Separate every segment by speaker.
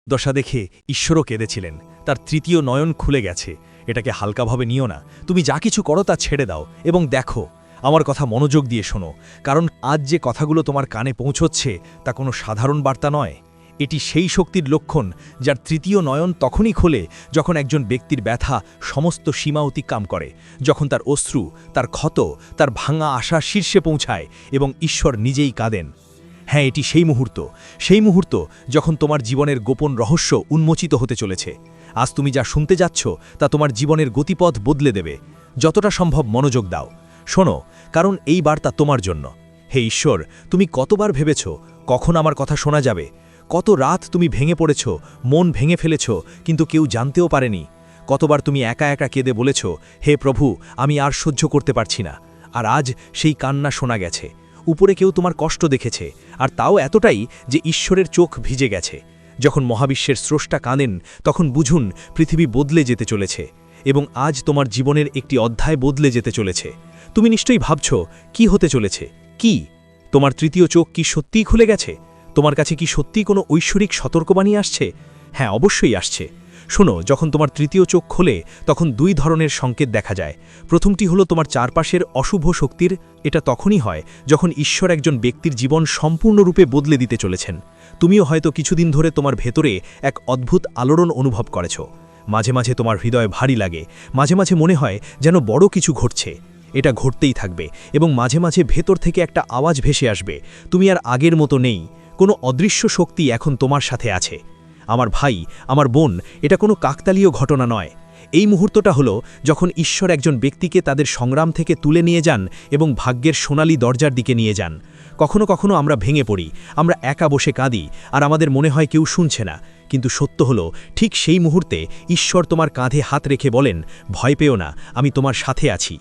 Speaker 1: দশা দেখে ঈশ্বরও কেঁদেছিলেন। তার তৃতীয় নয়ন খুলে গেছে। এটাকে হালকাভাবে নিও না। তুমি যা কিছু করো তা ছেড়ে দাও এবং দেখো, আমার কথা মনোযোগ দিয়ে শোনো, কারণ আজ যে কথাগুলো তোমার কানে পৌঁছচ্ছে তা কোনো সাধারণ বার্তা নয়। এটি সেই শক্তির লক্ষণ যার তৃতীয় নয়ন তখনই খোলে যখন একজন ব্যক্তির ব্যথা সমস্ত সীমা অতিক্রম করে, যখন তার অশ্রু, তার ক্ষত, তার ভাঙা আশা শীর্ষে পৌঁছায় এবং ঈশ্বর নিজেই কাঁদেন। হ্যাঁ, এটি সেই মুহূর্ত যখন তোমার জীবনের গোপন রহস্য উন্মোচিত হতে চলেছে। আজ তুমি যা শুনতে যাচ্ছ তা তোমার জীবনের গতিপথ বদলে দেবে। যতটা সম্ভব মনোযোগ দাও, শোনো, কারণ এই বার্তা তোমার জন্য। হে ঈশ্বর, তুমি কতবার ভেবেছ কখন আমার কথা শোনা যাবে? কত রাত তুমি ভেঙে পড়েছ, মন ভেঙে ফেলেছ, কিন্তু কেউ জানতেও পারেনি। কতবার তুমি একা একা কেঁদে বলেছ, হে প্রভু, আমি আর সহ্য করতে পারছি না। আর আজ সেই কান্না শোনা গেছে। উপরে কেউ তোমার কষ্ট দেখেছে, আর তাও এতটাই যে ঈশ্বরের চোখ ভিজে গেছে। যখন মহাবিশ্বের স্রষ্টা কাঁদেন, তখন বুঝুন পৃথিবী বদলে যেতে চলেছে এবং আজ তোমার জীবনের একটি অধ্যায় বদলে যেতে চলেছে। তুমি নিশ্চয়ই ভাবছ, কি হতে চলেছে? কি তোমার তৃতীয় চোখ কি সত্যিই খুলে গেছে? তোমার কাছে কি সত্যিই কোনো ঐশ্বরিক সতর্কবাণী আসছে? হ্যাঁ, অবশ্যই আসছে। শোনো, যখন তোমার তৃতীয় চোখ খোলে তখন দুই ধরনের সংকেত দেখা যায়। প্রথমটি হলো তোমার চারপাশের অশুভ শক্তির। এটা তখনই হয় যখন ঈশ্বর একজন ব্যক্তির জীবন সম্পূর্ণরূপে বদলে দিতে চলেছেন। তুমিও হয়তো কিছুদিন ধরে তোমার ভেতরে এক অদ্ভুত আলোড়ন অনুভব করেছ। মাঝে মাঝে তোমার হৃদয় ভারী লাগে, মাঝে মাঝে মনে হয় যেন বড় কিছু ঘটছে। এটা ঘটতেই থাকবে এবং মাঝে মাঝে ভেতর থেকে একটা আওয়াজ ভেসে আসবে, তুমি আর আগের মতো নেই। কোনো অদৃশ্য শক্তি এখন তোমার সাথে আছে। আমার ভাই, আমার বোন, এটা কোনো কাকতালীয় ঘটনা নয়। এই মুহূর্তটা হলো যখন ঈশ্বর একজন ব্যক্তিকে তাদের সংগ্রাম থেকে তুলে নিয়ে যান এবং ভাগ্যের সোনালী দরজার দিকে নিয়ে যান। কখনো কখনো আমরা ভেঙে পড়ি, আমরা একা বসে কাঁদি, আর আমাদের মনে হয় কেউ শুনছে না। কিন্তু সত্য হলো, ঠিক সেই মুহূর্তে ঈশ্বর তোমার কাঁধে হাত রেখে বলেন, ভয় পেও না, আমি তোমার সাথে আছি।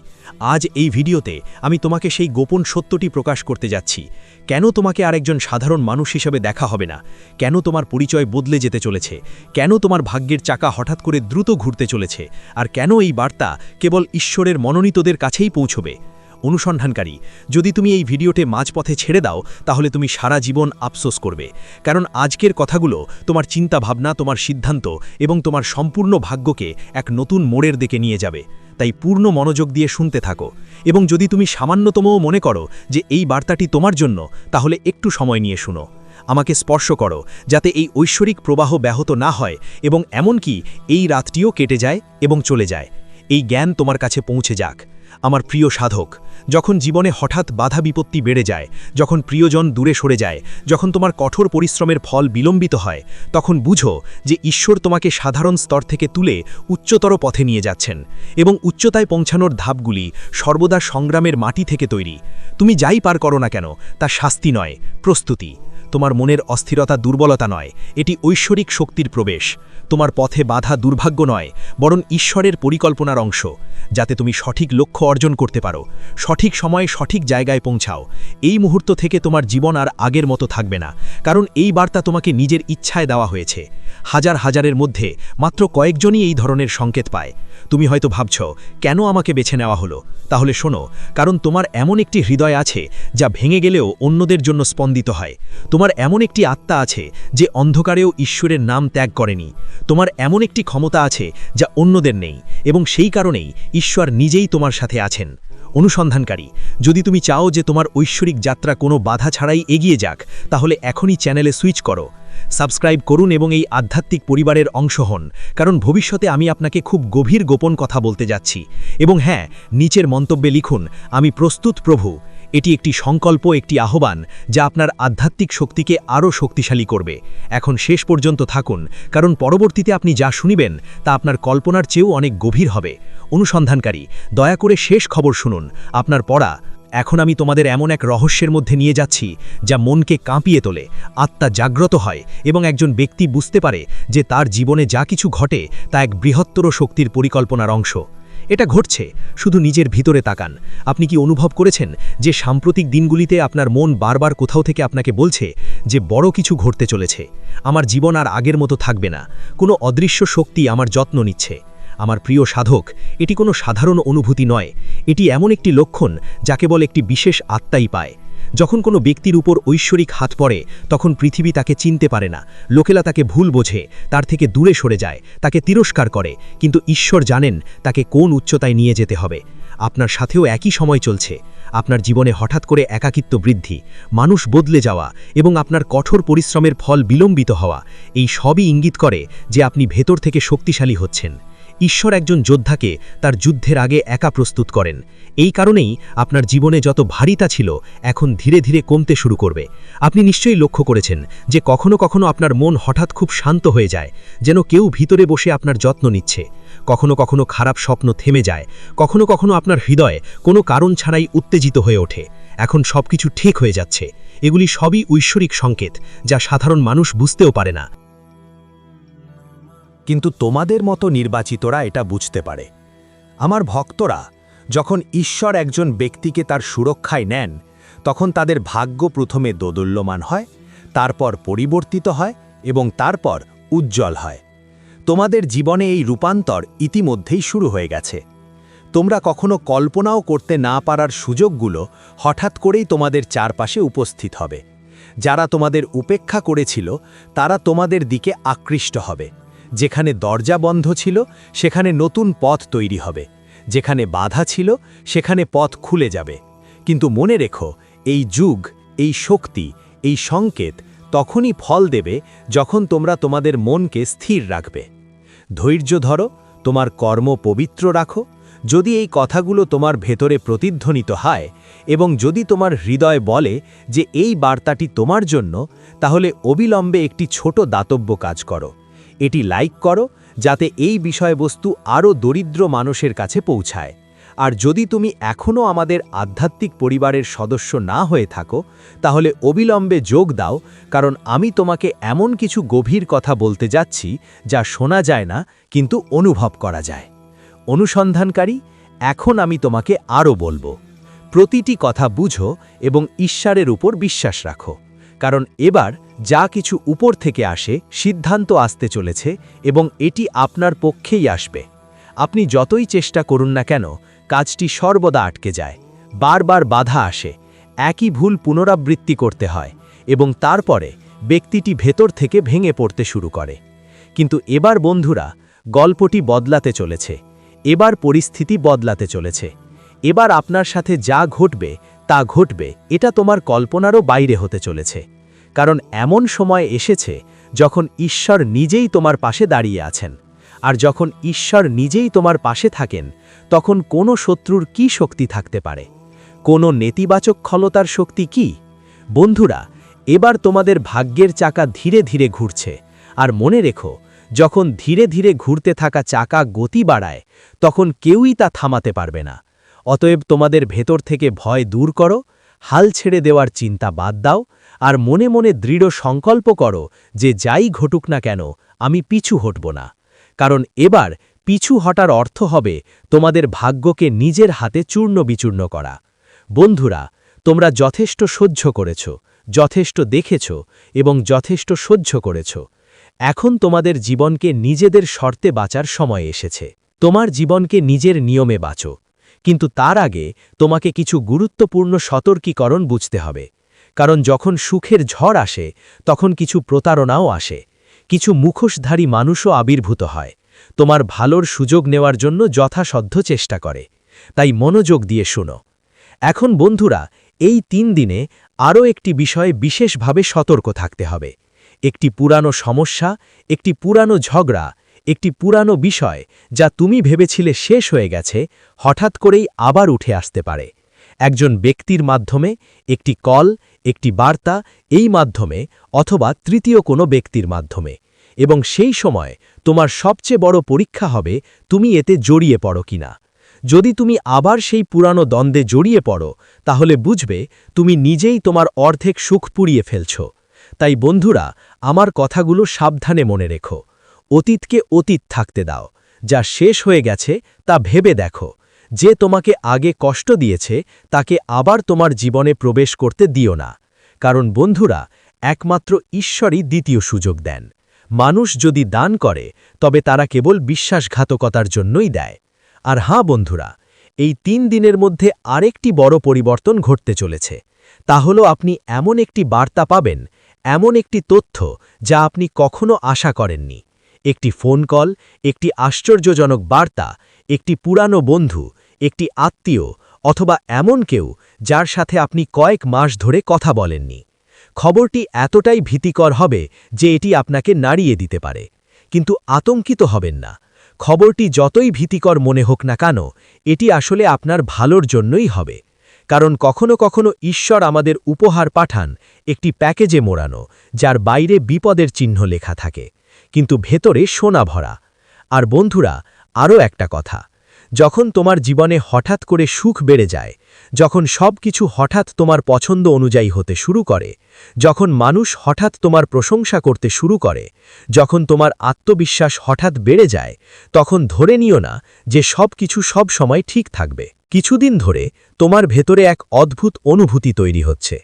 Speaker 1: আজ এই ভিডিওতে আমি তোমাকে সেই গোপন সত্যটি প্রকাশ করতে যাচ্ছি। কেন তোমাকে আরেকজন সাধারণ মানুষ হিসেবে দেখা হবে না? কেন তোমার পরিচয় বদলে যেতে চলেছে? কেন তোমার ভাগ্যের চাকা হঠাৎ করে দ্রুত ঘুরতে চলেছে? আর কেন এই বার্তা কেবল ঈশ্বরের মনোনীতদের কাছেই পৌঁছবে? অনুসন্ধানকারী, যদি তুমি এই ভিডিওতে মাঝপথে ছেড়ে দাও তাহলে তুমি সারা জীবন আফসোস করবে। কারণ আজকের কথাগুলো তোমার চিন্তাভাবনা, তোমার সিদ্ধান্ত এবং তোমার সম্পূর্ণ ভাগ্যকে এক নতুন মোড়ের দিকে নিয়ে যাবে। তাই পূর্ণ মনোযোগ দিয়ে শুনতে থাকো, এবং যদি তুমি সামান্যতমও মনে করো যে এই বার্তাটি তোমার জন্য, তাহলে একটু সময় নিয়ে শুনো। আমাকে স্পর্শ করো, যাতে এই ঐশ্বরিক প্রবাহ ব্যাহত না হয় এবং এমনকি এই রাতটিও কেটে যায় এবং চলে যায়। এই জ্ঞান তোমার কাছে পৌঁছে যাক। আমার প্রিয় সাধক, যখন জীবনে হঠাৎ বাধা বিপত্তি বেড়ে যায়, যখন প্রিয়জন দূরে সরে যায়, যখন তোমার কঠোর পরিশ্রমের ফল বিলম্বিত হয়, তখন বুঝো যে ঈশ্বর তোমাকে সাধারণ স্তর থেকে তুলে উচ্চতর পথে নিয়ে যাচ্ছেন, এবং উচ্চতায় পৌঁছানোর ধাপগুলি সর্বদা সংগ্রামের মাটি থেকে তৈরি। তুমি যাই পার করো না কেন, তা শাস্তি নয়, প্রস্তুতি। তোমার মনের অস্থিরতা দুর্বলতা নয়, এটি ঐশ্বরিক শক্তির প্রবেশ। তোমার পথে বাধা দুর্ভাগ্য নয়, বরং ঈশ্বরের পরিকল্পনার অংশ, যাতে তুমি সঠিক লক্ষ্য অর্জন করতে পারো, সঠিক সময়ে সঠিক জায়গায় পৌঁছাও। এই মুহূর্ত থেকে তোমার জীবন আর আগের মতো থাকবে না, কারণ এই বার্তা তোমাকে নিজের ইচ্ছায় দেওয়া হয়েছে। হাজারের মধ্যে মাত্র কয়েকজনই এই ধরনের সংকেত পায়। তুমি হয়তো ভাবছ, কেন আমাকে বেছে নেওয়া হলো? তাহলে শোনো, কারণ তোমার এমন একটি হৃদয় আছে যা ভেঙে গেলেও অন্যদের জন্য স্পন্দিত হয়। তোমার এমন একটি আত্মা আছে যে অন্ধকারেও ঈশ্বরের নাম ত্যাগ করেনি। তোমার এমন একটি ক্ষমতা আছে যা অন্যদের নেই, এবং সেই কারণেই ঈশ্বর নিজেই তোমার সাথে আছেন। অনুসন্ধানকারী, যদি তুমি চাও যে তোমার ঐশ্বরিক যাত্রা কোনো বাধা ছাড়াই এগিয়ে যাক, তাহলে এখনই চ্যানেলে সুইচ করো, সাবস্ক্রাইব করুন এবং এই আধ্যাত্মিক পরিবারের অংশ হন, কারণ ভবিষ্যতে আমি আপনাকে খুব গভীর গোপন কথা বলতে যাচ্ছি। এবং হ্যাঁ, নিচের মন্তব্যে লিখুন, আমি প্রস্তুত প্রভু। এটি একটি সংকল্প, একটি আহ্বান যা আপনার আধ্যাত্মিক শক্তিকে আরও শক্তিশালী করবে। এখন শেষ পর্যন্ত থাকুন, কারণ পরবর্তীতে আপনি যা শুনিবেন তা আপনার কল্পনার চেয়েও অনেক গভীর হবে। অনুসন্ধানকারী, দয়া করে শেষ খবর শুনুন, আপনার পড়া। এখন আমি তোমাদের এমন এক রহস্যের মধ্যে নিয়ে যাচ্ছি যা মনকে কাঁপিয়ে তোলে, আত্মা জাগ্রত হয় এবং একজন ব্যক্তি বুঝতে পারে যে তার জীবনে যা কিছু ঘটে তা এক বৃহত্তর শক্তির পরিকল্পনার অংশ। এটা ঘটছে, শুধু নিজের ভিতরে তাকান। আপনি কি অনুভব করেছেন যে সাম্প্রতিক দিনগুলিতে আপনার মন বারবার কোথাও থেকে আপনাকে বলছে যে বড় কিছু ঘটতে চলেছে? আমার জীবন আর আগের মতো থাকবে না, কোনো অদৃশ্য শক্তি আমার যত্ন নিচ্ছে। আমার প্রিয় সাধক, এটি কোনো সাধারণ অনুভূতি নয়, এটি এমন একটি লক্ষণ যা কেবল একটি বিশেষ আত্মাই পায়।
Speaker 2: যখন কোনো ব্যক্তির উপর ঐশ্বরিক হাত পড়ে তখন পৃথিবী তাকে চিনতে পারে না, লোকেরা তাকে ভুল বোঝে, তার থেকে দূরে সরে যায়, তাকে তিরস্কার করে, কিন্তু ঈশ্বর জানেন তাকে কোন উচ্চতায় নিয়ে যেতে হবে। আপনার সাথেও একই সময় চলছে। আপনার জীবনে হঠাৎ করে একাকিত্ব বৃদ্ধি, মানুষ বদলে যাওয়া এবং আপনার কঠোর পরিশ্রমের ফল বিলম্বিত হওয়া, এই সবই ইঙ্গিত করে যে আপনি ভেতর থেকে শক্তিশালী হচ্ছেন। ঈশ্বর একজন যোদ্ধাকে তার যুদ্ধের আগে একা প্রস্তুত করেন। এই কারণেই আপনার জীবনে যত ভারিতা ছিল এখন ধীরে ধীরে কমতে শুরু করবে। আপনি নিশ্চয়ই লক্ষ্য করেছেন যে কখনো কখনো আপনার মন হঠাৎ খুব শান্ত হয়ে যায়, যেন কেউ ভিতরে বসে আপনার যত্ন নিচ্ছে। কখনো কখনো খারাপ স্বপ্ন থেমে যায়, কখনো কখনো আপনার হৃদয় কোনো কারণ ছাড়াই উত্তেজিত হয়ে ওঠে। এখন সবকিছু ঠিক হয়ে যাচ্ছে। এগুলি সবই ঐশ্বরিক সংকেত, যা সাধারণ মানুষ বুঝতেও পারে না।
Speaker 1: কিন্তু তোমাদের মতো নির্বাচিতরা এটা বুঝতে পারে। আমার ভক্তরা, যখন ঈশ্বর একজন ব্যক্তিকে তার সুরক্ষায় নেন, তখন তাদের ভাগ্য প্রথমে দোদুল্যমান হয়, তারপর পরিবর্তিত হয় এবং তারপর উজ্জ্বল হয়। তোমাদের জীবনে এই রূপান্তর ইতিমধ্যেই শুরু হয়ে গেছে। তোমরা কখনো কল্পনাও করতে না পারার সুযোগগুলো হঠাৎ করেই তোমাদের চারপাশে উপস্থিত হবে। যারা তোমাদের উপেক্ষা করেছিল তারা তোমাদের দিকে আকৃষ্ট হবে। যেখানে দরজা বন্ধ ছিল সেখানে নতুন পথ তৈরি হবে, যেখানে বাধা ছিল সেখানে পথ খুলে যাবে। কিন্তু মনে রেখো, এই যুগ, এই শক্তি, এই সংকেত তখনই ফল দেবে যখন তোমরা তোমাদের মনকে স্থির রাখবে। ধৈর্য ধরো, তোমার কর্ম পবিত্র রাখো। যদি এই কথাগুলো তোমার ভেতরে প্রতিধ্বনিত হয় এবং যদি তোমার হৃদয় বলে যে এই বার্তাটি তোমার জন্য, তাহলে অবিলম্বে একটি ছোট দাতব্য কাজ করো। এটি লাইক করো যাতে এই বিষয়বস্তু আরও দরিদ্র মানুষের কাছে পৌঁছায়। আর যদি তুমি এখনও আমাদের আধ্যাত্মিক পরিবারের সদস্য না হয়ে থাকো, তাহলে অবিলম্বে যোগ দাও, কারণ আমি তোমাকে এমন কিছু গভীর কথা বলতে যাচ্ছি যা শোনা যায় না কিন্তু অনুভব করা যায়। অনুসন্ধানকারী, এখন আমি তোমাকে আরও বলবো। প্রতিটি কথা বুঝো এবং ঈশ্বরের উপর বিশ্বাস রাখো, কারণ এবার যা কিছু উপর থেকে আসে সিদ্ধান্ত আসতে চলেছে এবং এটি আপনার পক্ষেই আসবে। আপনি যতই চেষ্টা করুন না কেন, কাজটি সর্বদা আটকে যায়। বারবার বাধা আসে, একই ভুল পুনরাবৃত্তি করতে হয় এবং তারপরে ব্যক্তিটি ভেতর থেকে ভেঙে পড়তে শুরু করে। কিন্তু এবার বন্ধুরা, গল্পটি বদলাতে চলেছে। এবার পরিস্থিতি বদলাতে চলেছে। এবার আপনার সাথে যা ঘটবে তা ঘটবে, এটা তোমার কল্পনারও বাইরে হতে চলেছে। কারণ এমন সময় এসেছে যখন ঈশ্বর নিজেই তোমার পাশে দাঁড়িয়ে আছেন। আর যখন ঈশ্বর নিজেই তোমার পাশে থাকেন, তখন কোনো শত্রুর কি শক্তি থাকতে পারে? কোনো নেতিবাচক ক্ষমতার শক্তি কি? বন্ধুরা, এবার তোমাদের ভাগ্যের চাকা ধীরে ধীরে ঘুরছে। আর মনে রেখো, যখন ধীরে ধীরে ঘুরতে থাকা চাকা গতি বাড়ায়, তখন কেউই তা থামাতে পারবে না। অতএব তোমাদের ভেতর থেকে ভয় দূর করো, হাল ছেড়ে দেওয়ার চিন্তা বাদ দাও, আর মনে মনে দৃঢ় সংকল্প করো যে যাই ঘটুক না কেন, আমি পিছু হটব না। কারণ এবার পিছু হটার অর্থ হবে তোমাদের ভাগ্যকে নিজের হাতে চূর্ণ বিচূর্ণ করা। বন্ধুরা, তোমরা যথেষ্ট সহ্য করেছ, যথেষ্ট দেখেছ এবং যথেষ্ট সহ্য করেছ। এখন তোমাদের জীবনকে নিজেদের শর্তে বাঁচার সময় এসেছে। তোমার জীবনকে নিজের নিয়মে বাঁচো, কিন্তু তার আগে তোমাকে কিছু গুরুত্বপূর্ণ সতর্কীকরণ বুঝতে হবে। কারণ যখন সুখের ঝড় আসে, তখন কিছু প্রতারণাও আসে, কিছু মুখোশধারী মানুষও আবির্ভূত হয়, তোমার ভালোর সুযোগ নেওয়ার জন্য যথাসাধ্য চেষ্টা করে। তাই মনোযোগ দিয়ে শোনো। এখন বন্ধুরা, এই 3 দিনে আরও একটি বিষয়ে বিশেষভাবে সতর্ক থাকতে হবে। একটি পুরানো সমস্যা, একটি পুরানো ঝগড়া, একটি পুরানো বিষয় যা তুমি ভেবেছিলে শেষ হয়ে গেছে, হঠাৎ করেই আবার উঠে আসতে পারে। একজন ব্যক্তির মাধ্যমে, একটি কল, একটি বার্তা, এই মাধ্যমে, অথবা তৃতীয় কোনো ব্যক্তির মাধ্যমে। এবং সেই সময় তোমার সবচেয়ে বড় পরীক্ষা হবে তুমি এতে জড়িয়ে পড়ো কিনা। যদি তুমি আবার সেই পুরানো দ্বন্দ্বে জড়িয়ে পড়ো, তাহলে বুঝবে তুমি নিজেই তোমার অর্ধেক সুখ পুড়িয়ে ফেলছ। তাই বন্ধুরা, আমার কথাগুলো সাবধানে মনে রেখো। অতীতকে অতীত থাকতে দাও। যা শেষ হয়ে গেছে তা ভেবে দেখো। যে তোমাকে আগে কষ্ট দিয়েছে তাকে আবার তোমার জীবনে প্রবেশ করতে দিও না। কারণ বন্ধুরা, একমাত্র ঈশ্বরই দ্বিতীয় সুযোগ দেন। মানুষ যদি দান করে, তবে তারা কেবল বিশ্বাসঘাতকতার জন্যই দেয়। আর হ্যাঁ বন্ধুরা, এই 3 দিনের মধ্যে আরেকটি বড় পরিবর্তন ঘটতে চলেছে।
Speaker 2: তা হলো আপনি এমন একটি বার্তা পাবেন, এমন একটি তথ্য যা আপনি কখনো আশা করেননি। একটি ফোন কল, একটি আশ্চর্যজনক বার্তা, একটি পুরানো বন্ধু, একটি আত্মীয়, অথবা এমন কেউ যার সাথে আপনি কয়েক মাস ধরে কথা বলেননি। খবরটি এতটাই ভীতিকর হবে যে এটি আপনাকে নাড়িয়ে দিতে পারে। কিন্তু আতঙ্কিত হবেন না। খবরটি যতই ভীতিকর মনে হোক না কেন, এটি আসলে আপনার ভালোর জন্যই হবে। কারণ কখনো কখনো ঈশ্বর আমাদের উপহার পাঠান একটি প্যাকেজে মোড়ানো, যার বাইরে বিপদের চিহ্ন লেখা থাকে, কিন্তু ভেতরে সোনা ভরা। আর বন্ধুরা, আরও একটা কথা, যখন তোমার জীবনে হঠাৎ করে সুখ বেড়ে যায়, যখন সব কিছু হঠাৎ তোমার পছন্দ অনুযায়ী হতে শুরু করে, যখন মানুষ হঠাৎ তোমার প্রশংসা করতে শুরু করে, যখন তোমার আত্মবিশ্বাস হঠাৎ বেড়ে যায়, তখন ধরে নিও না যে সব কিছু সব সময় ঠিক থাকবে। কিছুদিন ধরে তোমার ভেতরে এক অদ্ভুত অনুভূতি তৈরি হচ্ছে।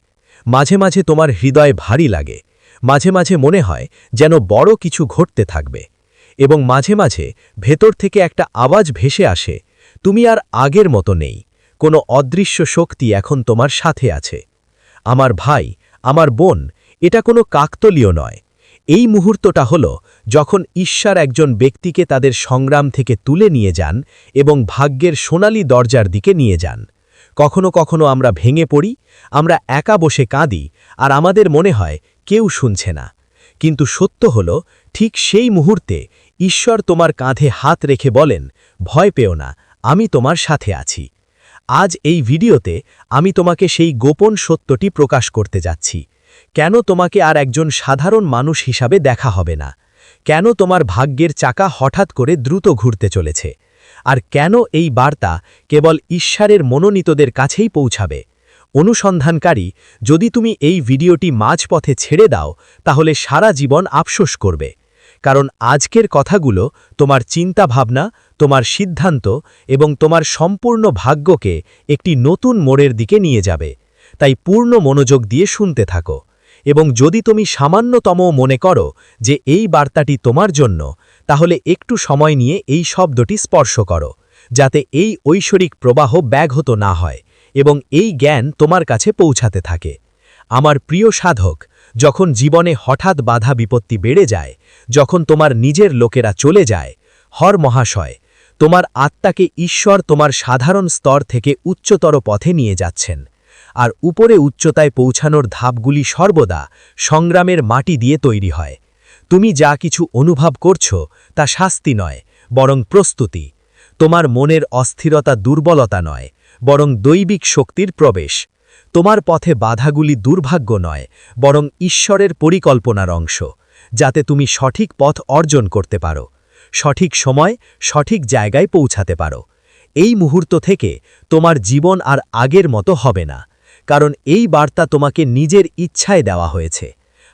Speaker 2: মাঝে মাঝে তোমার হৃদয় ভারী লাগে, মাঝে মাঝে মনে হয় যেন বড় কিছু ঘটতে থাকবে, এবং মাঝে মাঝে ভেতর থেকে একটা আওয়াজ ভেসে আসে, তুমি আর আগের মতো নেই, কোনো অদৃশ্য শক্তি এখন তোমার সাথে আছে। আমার ভাই, আমার বোন, এটা কোনো কাকতলীয় নয়। এই মুহূর্তটা হলো যখন ঈশ্বর একজন ব্যক্তিকে তাদের সংগ্রাম থেকে তুলে নিয়ে যান এবং ভাগ্যের সোনালী দরজার দিকে নিয়ে যান। কখনো কখনো আমরা ভেঙে পড়ি, আমরা একা বসে কাঁদি, আর আমাদের মনে হয় কেউ শুনছে না। কিন্তু সত্য হলো, ঠিক সেই মুহূর্তে ঈশ্বর তোমার কাঁধে হাত রেখে বলেন, ভয় পেও না, আমি তোমার সাথে আছি। আজ এই ভিডিওতে আমি তোমাকে সেই গোপন সত্যটি প্রকাশ করতে যাচ্ছি। কেন তোমাকে আর একজন সাধারণ মানুষ হিসাবে দেখা হবে না, কেন তোমার ভাগ্যের চাকা হঠাৎ করে দ্রুত ঘুরতে চলেছে, আর কেন এই বার্তা কেবল ঈশ্বরের মনোনীতদের কাছেই পৌঁছাবে। অনুসন্ধানকারী, যদি তুমি এই ভিডিওটি মাঝপথে ছেড়ে দাও, তাহলে সারা জীবন আফসোস করবে। কারণ আজকের কথাগুলো তোমার চিন্তাভাবনা, তোমার সিদ্ধান্ত এবং তোমার সম্পূর্ণ ভাগ্যকে একটি নতুন মোড়ের দিকে নিয়ে যাবে। তাই পূর্ণ মনোযোগ দিয়ে শুনতে থাকো, এবং যদি তুমি সামান্যতমও মনে করো যে এই বার্তাটি তোমার জন্য, তাহলে একটু সময় নিয়ে এই শব্দটি স্পর্শ করো, যাতে এই ঐশ্বরিক প্রবাহ ব্যাঘত না হয় এবং এই জ্ঞান তোমার কাছে পৌঁছাতে থাকে। আমার প্রিয় সাধক, যখন জীবনে হঠাৎ বাধা বিপত্তি বেড়ে যায়, যখন তোমার নিজের লোকেরা চলে যায়, হর মহাশয়, তোমার আত্মাকে ঈশ্বর তোমার সাধারণ স্তর থেকে উচ্চতর পথে নিয়ে যাচ্ছেন। আর উপরে উচ্চতায় পৌঁছানোর ধাপগুলি সর্বদা সংগ্রামের মাটি দিয়ে তৈরি হয়। তুমি যা কিছু অনুভব করছো তা শাস্তি নয়, বরং প্রস্তুতি। তোমার মনের অস্থিরতা দুর্বলতা নয়, বরং দৈবিক শক্তির প্রবেশ। তোমার পথে বাধাগুলি দুর্ভাগ্য নয়, বরং ঈশ্বরের পরিকল্পনার অংশ, যাতে তুমি সঠিক পথ অর্জন করতে পারো, সঠিক সময় সঠিক জায়গায় পৌঁছাতে পারো। এই মুহূর্ত থেকে তোমার জীবন আর আগের মতো হবে না, কারণ এই বার্তা তোমাকে নিজের ইচ্ছায় দেওয়া হয়েছে।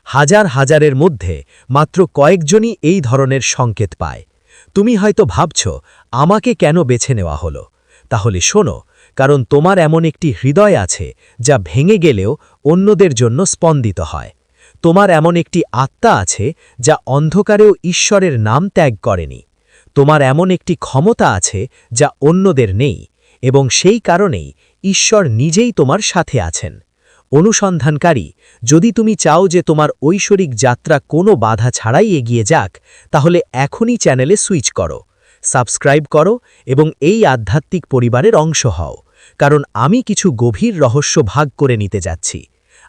Speaker 2: হাজার হাজারের মধ্যে মাত্র কয়েকজনই এই ধরনের সংকেত পায়। তুমি হয়তো ভাবছ, আমাকে কেন বেছে নেওয়া হলো? তাহলে শোনো, কারণ তোমার এমন একটি হৃদয় আছে যা ভেঙে গেলেও অন্যদের জন্য স্পন্দিত হয়। তোমার এমন একটি আত্মা আছে যা অন্ধকারেও ঈশ্বরের নাম ত্যাগ করেনি। তোমার এমন একটি ক্ষমতা আছে যা অন্যদের নেই, এবং সেই কারণেই ঈশ্বর নিজেই তোমার সাথে আছেন। অনুসন্ধানকারী, যদি তুমি চাও যে তোমার ঐশ্বরিক যাত্রা কোনো বাধা ছাড়াই এগিয়ে যাক, তাহলে এখনই চ্যানেলে সুইচ করো, সাবস্ক্রাইব করো এবং এই আধ্যাত্মিক পরিবারের অংশ হও, কারণ আমি কিছু গভীর রহস্য ভাগ করে নিতে যাচ্ছি।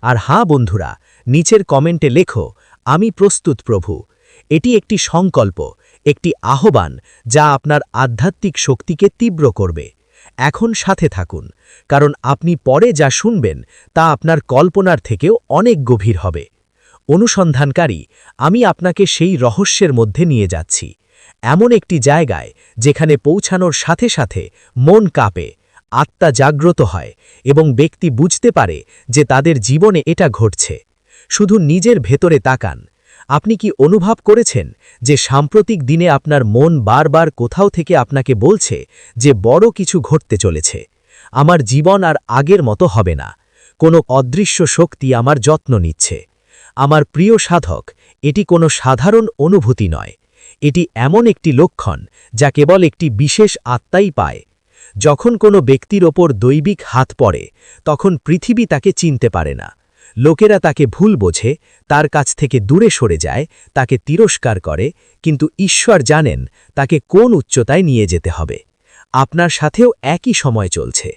Speaker 2: আর হ্যাঁ বন্ধুরা, নিচের কমেন্টে লেখো, আমি প্রস্তুত প্রভু। এটি একটি সংকল্প, একটি আহ্বান যা আপনার আধ্যাত্মিক শক্তিকে তীব্র করবে। এখন সাথে থাকুন, কারণ আপনি পরে যা শুনবেন তা আপনার কল্পনার থেকেও অনেক গভীর হবে। অনুসন্ধানকারী, আমি আপনাকে সেই রহস্যের মধ্যে নিয়ে যাচ্ছি, এমন একটি জায়গায় যেখানে পৌঁছানোর সাথে সাথে মন কাঁপে, আত্মা জাগ্রত হয় এবং ব্যক্তি বুঝতে পারে যে তাদের জীবনে এটা ঘটছে। শুধু নিজের ভেতরে তাকান। আপনি কি অনুভব করেছেন যে সাম্প্রতিক দিনে আপনার মন বারবার কোথাও থেকে আপনাকে বলছে যে বড় কিছু ঘটতে চলেছে? আমার জীবন আর আগের মতো হবে না, কোনো অদৃশ্য শক্তি আমার যত্ন নিচ্ছে। আমার প্রিয় সাধক, এটি কোনো সাধারণ অনুভূতি নয়, এটি এমন একটি লক্ষণ যা কেবল একটি বিশেষ আত্মাই পায়। যখন কোনো ব্যক্তির ওপর দৈবিক হাত পড়ে তখন পৃথিবী তাকে চিনতে পারে না। লোকেরা তাকে ভুল বোঝে, তার কাছ থেকে দূরে সরে যায়, তাকে তিরস্কার করে, কিন্তু ঈশ্বর জানেন তাকে কোন উচ্চতায় নিয়ে যেতে হবে। আপনার সাথেও একই সময় চলছে।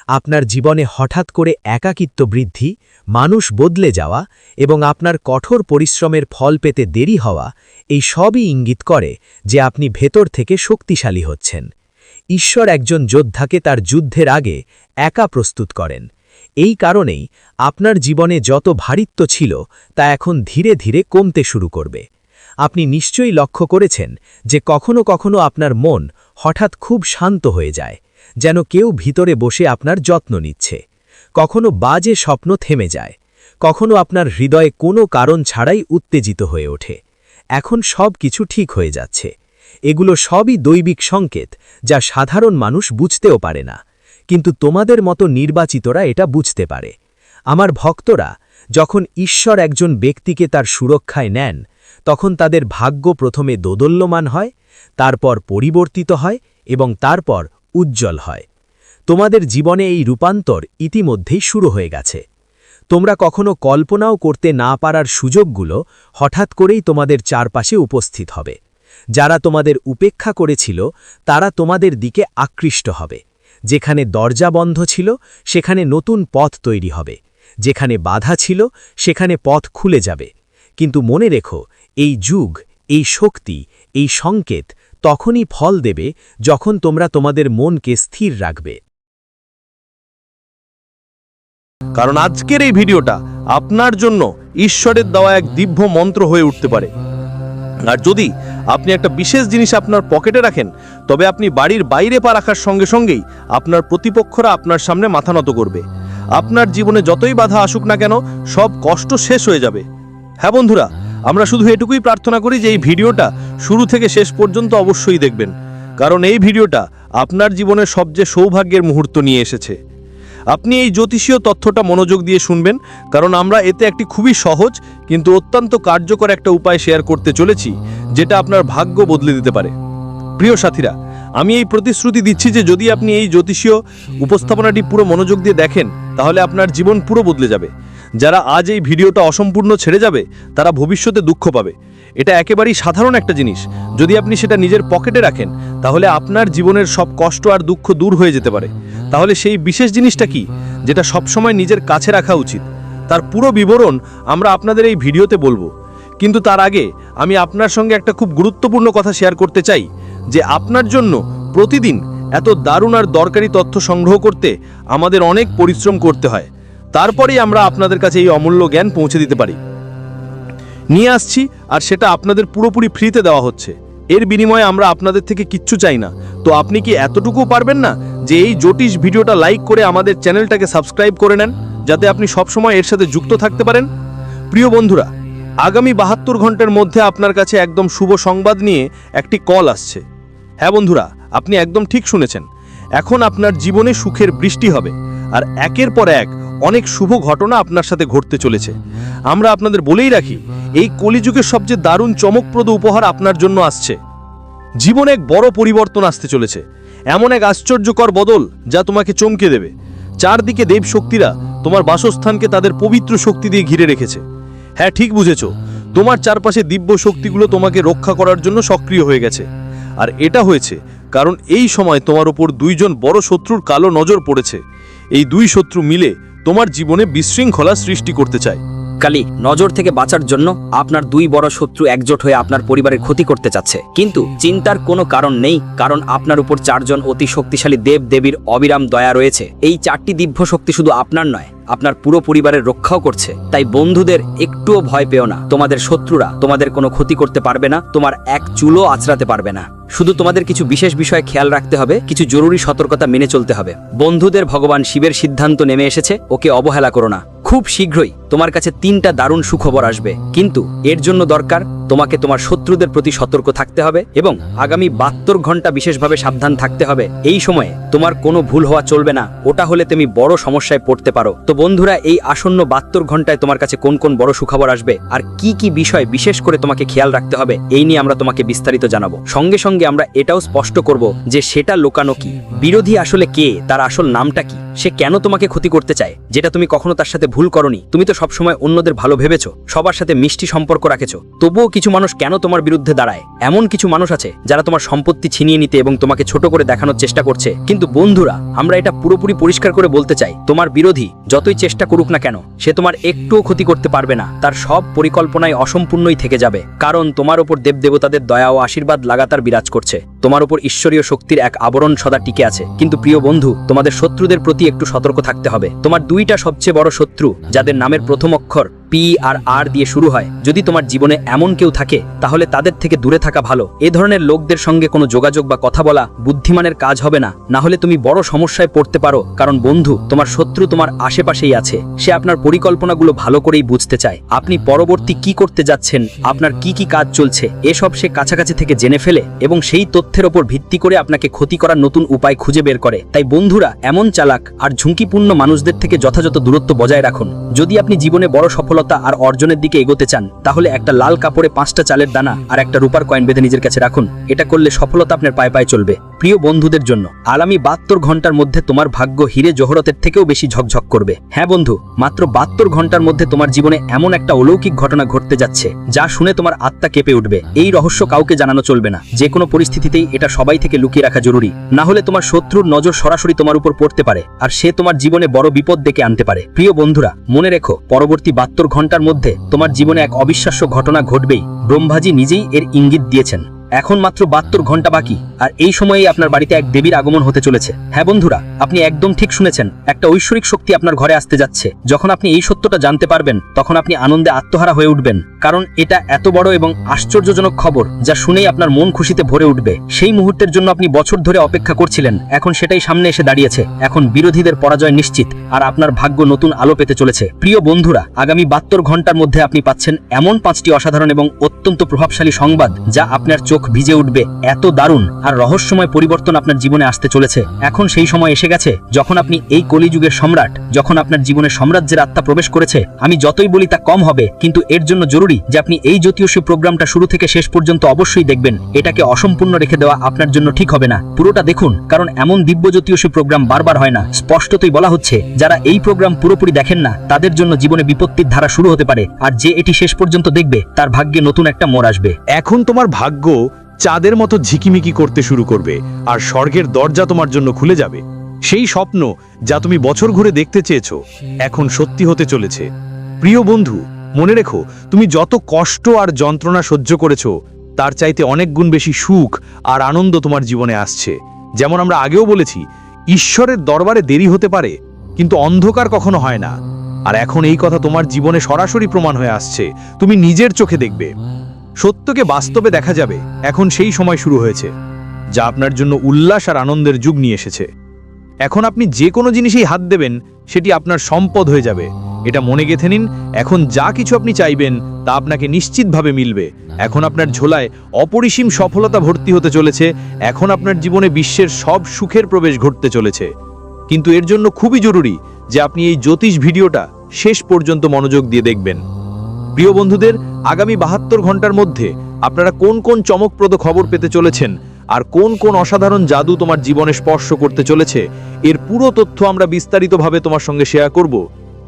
Speaker 2: আপনার জীবনে হঠাৎ করে একাকিত্ব বৃদ্ধি, মানুষ বদলে যাওয়া এবং আপনার কঠোর পরিশ্রমের ফল পেতে দেরি হওয়া, এই সবই ইঙ্গিত করে যে আপনি ভেতর থেকে শক্তিশালী হচ্ছেন। ঈশ্বর একজন যোদ্ধাকে তার যুদ্ধের আগে একা প্রস্তুত করেন। এই কারণেই আপনার জীবনে যত ভারিত্ব ছিল তা এখন ধীরে ধীরে কমতে শুরু করবে। আপনি নিশ্চয়ই লক্ষ্য করেছেন যে কখনো কখনো আপনার মন হঠাৎ খুব শান্ত হয়ে যায়, যেন কেউ ভিতরে বসে আপনার যত্ন নিচ্ছে। কখনো বাজে স্বপ্ন থেমে যায়, কখনো আপনার হৃদয়ে কোনো কারণ ছাড়াই উত্তেজিত হয়ে ওঠে। এখন সব কিছু ঠিক হয়ে যাচ্ছে। এগুলো সবই দৈবিক সংকেত, যা সাধারণ মানুষ বুঝতেও পারে না, কিন্তু তোমাদের মতো নির্বাচিতরা এটা বুঝতে পারে। আমার ভক্তরা, যখন ঈশ্বর একজন ব্যক্তিকে তার সুরক্ষায় নেন, তখন তাদের ভাগ্য প্রথমে দোদল্যমান হয়, তারপর পরিবর্তিত হয় এবং তারপর উজ্জ্বল হয়। তোমাদের জীবনে এই রূপান্তর ইতিমধ্যেই শুরু হয়ে গেছে। তোমরা কখনো কল্পনাও করতে না পারার সুযোগগুলো হঠাৎ করেই তোমাদের চারপাশে উপস্থিত হবে। যারা তোমাদের উপেক্ষা করেছিল তারা তোমাদের দিকে আকৃষ্ট হবে। যেখানে দরজা বন্ধ ছিল সেখানে নতুন পথ তৈরি হবে, যেখানে বাধা ছিল সেখানে পথ খুলে যাবে। কিন্তু মনে রেখো, এই যুগ, এই শক্তি, এই সংকেত তখনই ফল দেবে যখন তোমরা তোমাদের মনকে স্থির রাখবে।
Speaker 3: কারণ আজকের এই ভিডিওটা আপনার জন্য ঈশ্বরের দেওয়া এক দিব্য মন্ত্র হয়ে উঠতে পারে। আর যদি আপনি একটা বিশেষ জিনিস আপনার পকেটে রাখেন, তবে আপনি বাড়ির বাইরে পা রাখার সঙ্গে সঙ্গেই আপনার প্রতিপক্ষরা আপনার সামনে মাথা নত করবে। আপনার জীবনে যতই বাধা আসুক না কেন, সব কষ্ট শেষ হয়ে যাবে। হ্যাঁ বন্ধুরা, আমরা শুধু এটুকুই প্রার্থনা করি যে এই ভিডিওটা শুরু থেকে শেষ পর্যন্ত অবশ্যই দেখবেন, কারণ এই ভিডিওটা আপনার জীবনের সবচেয়ে সৌভাগ্যের মুহূর্ত নিয়ে এসেছে। আপনি এই জ্যোতিষীয় তথ্যটা মনোযোগ দিয়ে শুনবেন, কারণ আমরা এতে একটি খুবই সহজ কিন্তু অত্যন্ত কার্যকর একটা উপায় শেয়ার করতে চলেছি, যেটা আপনার ভাগ্য বদলে দিতে পারে। প্রিয় সাথীরা, আমি এই প্রতিশ্রুতি দিচ্ছি যে যদি আপনি এই জ্যোতিষীয় উপস্থাপনাটি পুরো মনোযোগ দিয়ে দেখেন, তাহলে আপনার জীবন পুরো বদলে যাবে। যারা আজ এই ভিডিওটা অসম্পূর্ণ ছেড়ে যাবে, তারা ভবিষ্যতে দুঃখ পাবে। এটা একেবারেই সাধারণ একটা জিনিস। যদি আপনি সেটা নিজের পকেটে রাখেন, তাহলে আপনার জীবনের সব কষ্ট আর দুঃখ দূর হয়ে যেতে পারে। তাহলে সেই বিশেষ জিনিসটা কি, যেটা সবসময় নিজের কাছে রাখা উচিত? তার পুরো বিবরণ আমরা আপনাদের এই ভিডিওতে বলবো। কিন্তু তার আগে আমি আপনার সঙ্গে একটা খুব গুরুত্বপূর্ণ কথা শেয়ার করতে চাই, যে আপনার জন্য প্রতিদিন এত দারুণ আর দরকারি তথ্য সংগ্রহ করতে আমাদের অনেক পরিশ্রম করতে হয়। তারপরেই আমরা আপনাদের কাছে এই অমূল্য জ্ঞান পৌঁছে দিতে পারি। নিয়ে আসছি, আর সেটা আপনাদের পুরোপুরি ফ্রিতে দেওয়া হচ্ছে। এর বিনিময়ে আমরা আপনাদের থেকে কিচ্ছু চাই না। তো আপনি কি এতটুকু পারবেন না যে এই জ্যোতিষ ভিডিওটা লাইক করে আমাদের চ্যানেলটাকে সাবস্ক্রাইব করে নেন, যাতে আপনি সবসময় এর সাথে যুক্ত থাকতে পারেন? প্রিয় বন্ধুরা, আগামী 72 ঘন্টার মধ্যে আপনার কাছে একদম শুভ সংবাদ নিয়ে একটি কল আসছে। হ্যাঁ বন্ধুরা, আপনি একদম ঠিক শুনেছেন। এখন আপনার জীবনে সুখের বৃষ্টি হবে, আর একের পর এক অনেক শুভ ঘটনা আপনার সাথে ঘটতে চলেছে। আমরা আপনাদের বলেই রাখি, এই কলিযুগের সবচেয়ে দারুণ চমকপ্রদ উপহার আপনার জন্য আসছে। জীবনে এক বড় পরিবর্তন আসতে চলেছে, এমন এক আশ্চর্যকর বদল যা তোমাকে চমকে দেবে। চারদিকে দেব শক্তিরা তোমার বাসস্থানকে তাদের পবিত্র শক্তি দিয়ে ঘিরে রেখেছে। হ্যাঁ, ঠিক বুঝেছ, তোমার চারপাশে দিব্য শক্তিগুলো তোমাকে রক্ষা করার জন্য সক্রিয় হয়ে গেছে। আর এটা হয়েছে কারণ এই সময় তোমার উপর দুইজন বড় শত্রুর কালো নজর পড়েছে। এই দুই শত্রু মিলে তোমার জীবনে বিশৃঙ্খলা সৃষ্টি করতে চায়।
Speaker 4: কালী, নজর থেকে বাঁচার জন্য আপনার দুই বড় শত্রু একজোট হয়ে আপনার পরিবারের ক্ষতি করতে চাচ্ছে। কিন্তু চিন্তার কোনো কারণ নেই, কারণ আপনার উপর 4 জন অতি শক্তিশালী দেব দেবীর অবিরাম দয়া রয়েছে। এই 4টি দিব্য শক্তি শুধু আপনার নয়, আপনার পুরো পরিবারের রক্ষাও করছে। তাই বন্ধুদের, একটুও ভয় পেও না। তোমাদের শত্রুরা তোমাদের কোনো ক্ষতি করতে পারবে না, তোমার এক চুলও আঁচড়াতে পারবে না। শুধু তোমাদের কিছু বিশেষ বিষয়ে খেয়াল রাখতে হবে, কিছু জরুরি সতর্কতা মেনে চলতে হবে। বন্ধুদের, ভগবান শিবের সিদ্ধান্ত নেমে এসেছে, ওকে অবহেলা করো না। খুব শীঘ্রই তোমার কাছে 3টা দারুণ সুখবর আসবে, কিন্তু এর জন্য দরকার তোমাকে তোমার শত্রুদের প্রতি সতর্ক থাকতে হবে এবং আগামী 72 ঘন্টা বিশেষভাবে সাবধান থাকতে হবে। এই সময়ে তোমার কোনো ভুল হওয়া চলবে না, ওটা হলে তুমি বড় সমস্যায় পড়তে পারো। তো বন্ধুরা, এই আসন্ন 72 ঘন্টায় তোমার কাছে কোন কোন বড় সুখবর আসবে আর কি কি বিষয় বিশেষ করে তোমাকে খেয়াল রাখতে হবে, এই নিয়ে আমরা তোমাকে বিস্তারিত জানাবো। সঙ্গে সঙ্গে আমরা এটাও স্পষ্ট করব যে সেটা লোকানো কি, বিরোধী আসলে কে, তার আসল নামটা কি, সে কেন তোমাকে ক্ষতি করতে চায়, যেটা তুমি কখনো তার সাথে ভুল করনি। তুমি তো সবসময় অন্যদের ভালো ভেবেছো, সবার সাথে মিষ্টি সম্পর্ক রাখেছো, তবুও কিছু মানুষ কেন তোমার বিরুদ্ধে দাঁড়ায়। এমন কিছু মানুষ আছে যারা তোমার সম্পত্তি ছিনিয়ে নিতে এবং তোমাকে ছোট করে দেখানোর চেষ্টা করছে। কিন্তু বন্ধুরা, আমরা এটা পুরোপুরি পরিষ্কার করে বলতে চাই, তোমার বিরোধী যতই চেষ্টা করুক না কেন, সে তোমার একটুও ক্ষতি করতে পারবে না। তার সব পরিকল্পনায় অসম্পূর্ণই থেকে যাবে, কারণ তোমার উপর দেবদেবতাদের দয়া ও আশীর্বাদ লাগাতার বিরাজ করছে। তোমার উপর ঈশ্বরীয় শক্তির এক আবরণ সদা টিকে আছে। কিন্তু প্রিয় বন্ধু, তোমাদের শত্রুদের প্রতি একটু সতর্ক থাকতে হবে। তোমার 2টা সবচেয়ে বড় শত্রু, যাদের নামের প্রথম অক্ষর পি আর আর দিয়ে শুরু হয়, যদি তোমার জীবনে এমন কেউ থাকে তাহলে তাদের থেকে দূরে থাকা ভালো। এ ধরনের লোকদের সঙ্গে কোনো যোগাযোগ বা কথা বলা বুদ্ধিমানের কাজ হবে না, না হলে তুমি বড় সমস্যায় পড়তে পারো। কারণ বন্ধু, তোমার শত্রু তোমার আশেপাশেই আছে, সে আপনার পরিকল্পনাগুলো ভালো করেই বুঝতে চায়। আপনি পরবর্তী কি করতে যাচ্ছেন, আপনার কি কি কাজ চলছে, এসব সে কাছাকাছি থেকে জেনে ফেলে এবং সেই তথ্যের ওপর ভিত্তি করে আপনাকে ক্ষতি করার নতুন উপায় খুঁজে বের করে। তাই বন্ধুরা, এমন চালাক আর ঝুঁকিপূর্ণ মানুষদের থেকে যথাযথ দূরত্ব বজায় রাখুন। যদি আপনি জীবনে বড় সফলতা আর অর্জনের দিকে এগোতে চান, তাহলে একটা লাল কাপড়ে 5টা চালের দানা আর একটা রূপার কয়েন বেঁধে নিজের কাছে রাখুন। এটা করলে সফলতা আপনার পায়ে পায়ে চলবে। প্রিয় বন্ধুদের জন্য আগামী 72 ঘন্টার মধ্যে তোমার ভাগ্য হিরে জহরতের থেকেও বেশি ঝকঝক করবে। হ্যাঁ বন্ধু, মাত্র 72 ঘন্টার মধ্যে তোমার জীবনে এমন একটা অলৌকিক ঘটনা ঘটতে যাচ্ছে যা শুনে তোমার আত্মা কেঁপে উঠবে। এই রহস্য কাউকে জানানো চলবে না, যে কোনো পরিস্থিতিতেই এটা সবাই থেকে লুকিয়ে রাখা জরুরি, না হলে তোমার শত্রুর নজর সরাসরি তোমার উপর পড়তে পারে আর সে তোমার জীবনে বড় বিপদ ডেকে আনতে পারে। প্রিয় বন্ধুরা, মনে রেখো, পরবর্তী 72 ঘন্টার মধ্যে তোমার জীবনে এক অবিশ্বাস্য ঘটনা ঘটবেই। ব্রহ্মাজি নিজেই এর ইঙ্গিত দিয়েছেন। এখন মাত্র 72 ঘন্টা বাকি, আর এই সময়েই আপনার বাড়িতে এক দেবীর আগমন হতে চলেছে। হ্যাঁ বন্ধুরা, আপনি একদম ঠিক শুনেছেন, একটা ঐশ্বরিক শক্তি আপনার ঘরে আসতে যাচ্ছে। যখন আপনি এই সত্যটা জানতে পারবেন, তখন আপনি আনন্দে আত্মহারা হয়ে উঠবেন, কারণ এটা এত বড় এবং আশ্চর্যজনক খবর যা শুনেই আপনার মন খুশিতে ভরে উঠবে। সেই মুহূর্তের জন্য আপনি বছর ধরে অপেক্ষা করছিলেন, এখন সেটাই সামনে এসে দাঁড়িয়েছে। এখন বিরোধীদের পরাজয় নিশ্চিত আর আপনার ভাগ্য নতুন আলো পেতে চলেছে। প্রিয় বন্ধুরা, আগামী 72 ঘন্টার মধ্যে আপনি পাচ্ছেন এমন 5টি অসাধারণ এবং অত্যন্ত প্রভাবশালী সংবাদ যা আপনার চোখ ভিজে উঠবে। এত দারুণ আর রহস্যময় পরিবর্তন আপনার জীবনে আসতে চলেছে। এখন সেই সময় এসে গেছে যখন আপনি এই কলিযুগের সম্রাট, যখন আপনার জীবনে সাম্রাজ্যের আত্মা প্রবেশ করেছে। আমি যতই বলি তা কম হবে, কিন্তু এর জন্য জরুরি যে আপনি এই জ্যোতিষী প্রোগ্রামটা শুরু থেকে শেষ পর্যন্ত অবশ্যই দেখবেন। এটাকে অসম্পূর্ণ রেখে দেওয়া আপনার জন্য ঠিক হবে না, পুরোটা দেখুন, কারণ এমন দিব্য জ্যোতিষী প্রোগ্রাম বারবার হয় না। স্পষ্টতই বলা হচ্ছে, যারা এই প্রোগ্রাম পুরোপুরি দেখেন না তাদের জন্য জীবনে বিপত্তির ধারা শুরু হতে পারে, আর যে এটি শেষ পর্যন্ত দেখবে তার ভাগ্যে নতুন একটা মোড় আসবে।
Speaker 3: এখন তোমার ভাগ্য চাঁদের মতো ঝিকিমিকি করতে শুরু করবে আর স্বর্গের দরজা তোমার জন্য খুলে যাবে। সেই স্বপ্ন যা তুমি বছর ঘুরে দেখতে চেয়েছো এখন সত্যি হতে চলেছে। প্রিয় বন্ধু, মনে রেখো, তুমি যত কষ্ট আর যন্ত্রণা সহ্য করেছো তার চাইতে অনেক গুণ বেশি সুখ আর আনন্দ তোমার জীবনে আসছে। যেমন আমরা আগেও বলেছি, ঈশ্বরের দরবারে দেরি হতে পারে, কিন্তু অন্ধকার কখনো হয় না। আর এখন এই কথা তোমার জীবনে সরাসরি প্রমাণ হয়ে আসছে, তুমি নিজের চোখে দেখবে। সত্যকে বাস্তবে দেখা যাবে। এখন সেই সময় শুরু হয়েছে যা আপনার জন্য উল্লাস আর আনন্দের যুগ নিয়ে এসেছে। এখন আপনি যে কোনো জিনিসেই হাত দেবেন সেটি আপনার সম্পদ হয়ে যাবে, এটা মনে গেঁথে নিন। এখন যা কিছু আপনি চাইবেন তা আপনাকে নিশ্চিতভাবে মিলবে। এখন আপনার ঝোলায় অপরিসীম সফলতা ভর্তি হতে চলেছে। এখন আপনার জীবনে বিশ্বের সব সুখের প্রবেশ ঘটতে চলেছে। কিন্তু এর জন্য খুবই জরুরি যে আপনি এই জ্যোতিষ ভিডিওটা শেষ পর্যন্ত মনোযোগ দিয়ে দেখবেন। প্রিয় বন্ধুদের, আগামী 72 ঘন্টার মধ্যে আপনারা কোন কোন চমকপ্রদ খবর পেতে চলেছেন আর কোন কোন অসাধারণ জাদু তোমার জীবনে স্পর্শ করতে চলেছে, এর পুরো তথ্য আমরা বিস্তারিতভাবে তোমার সঙ্গে শেয়ার করব।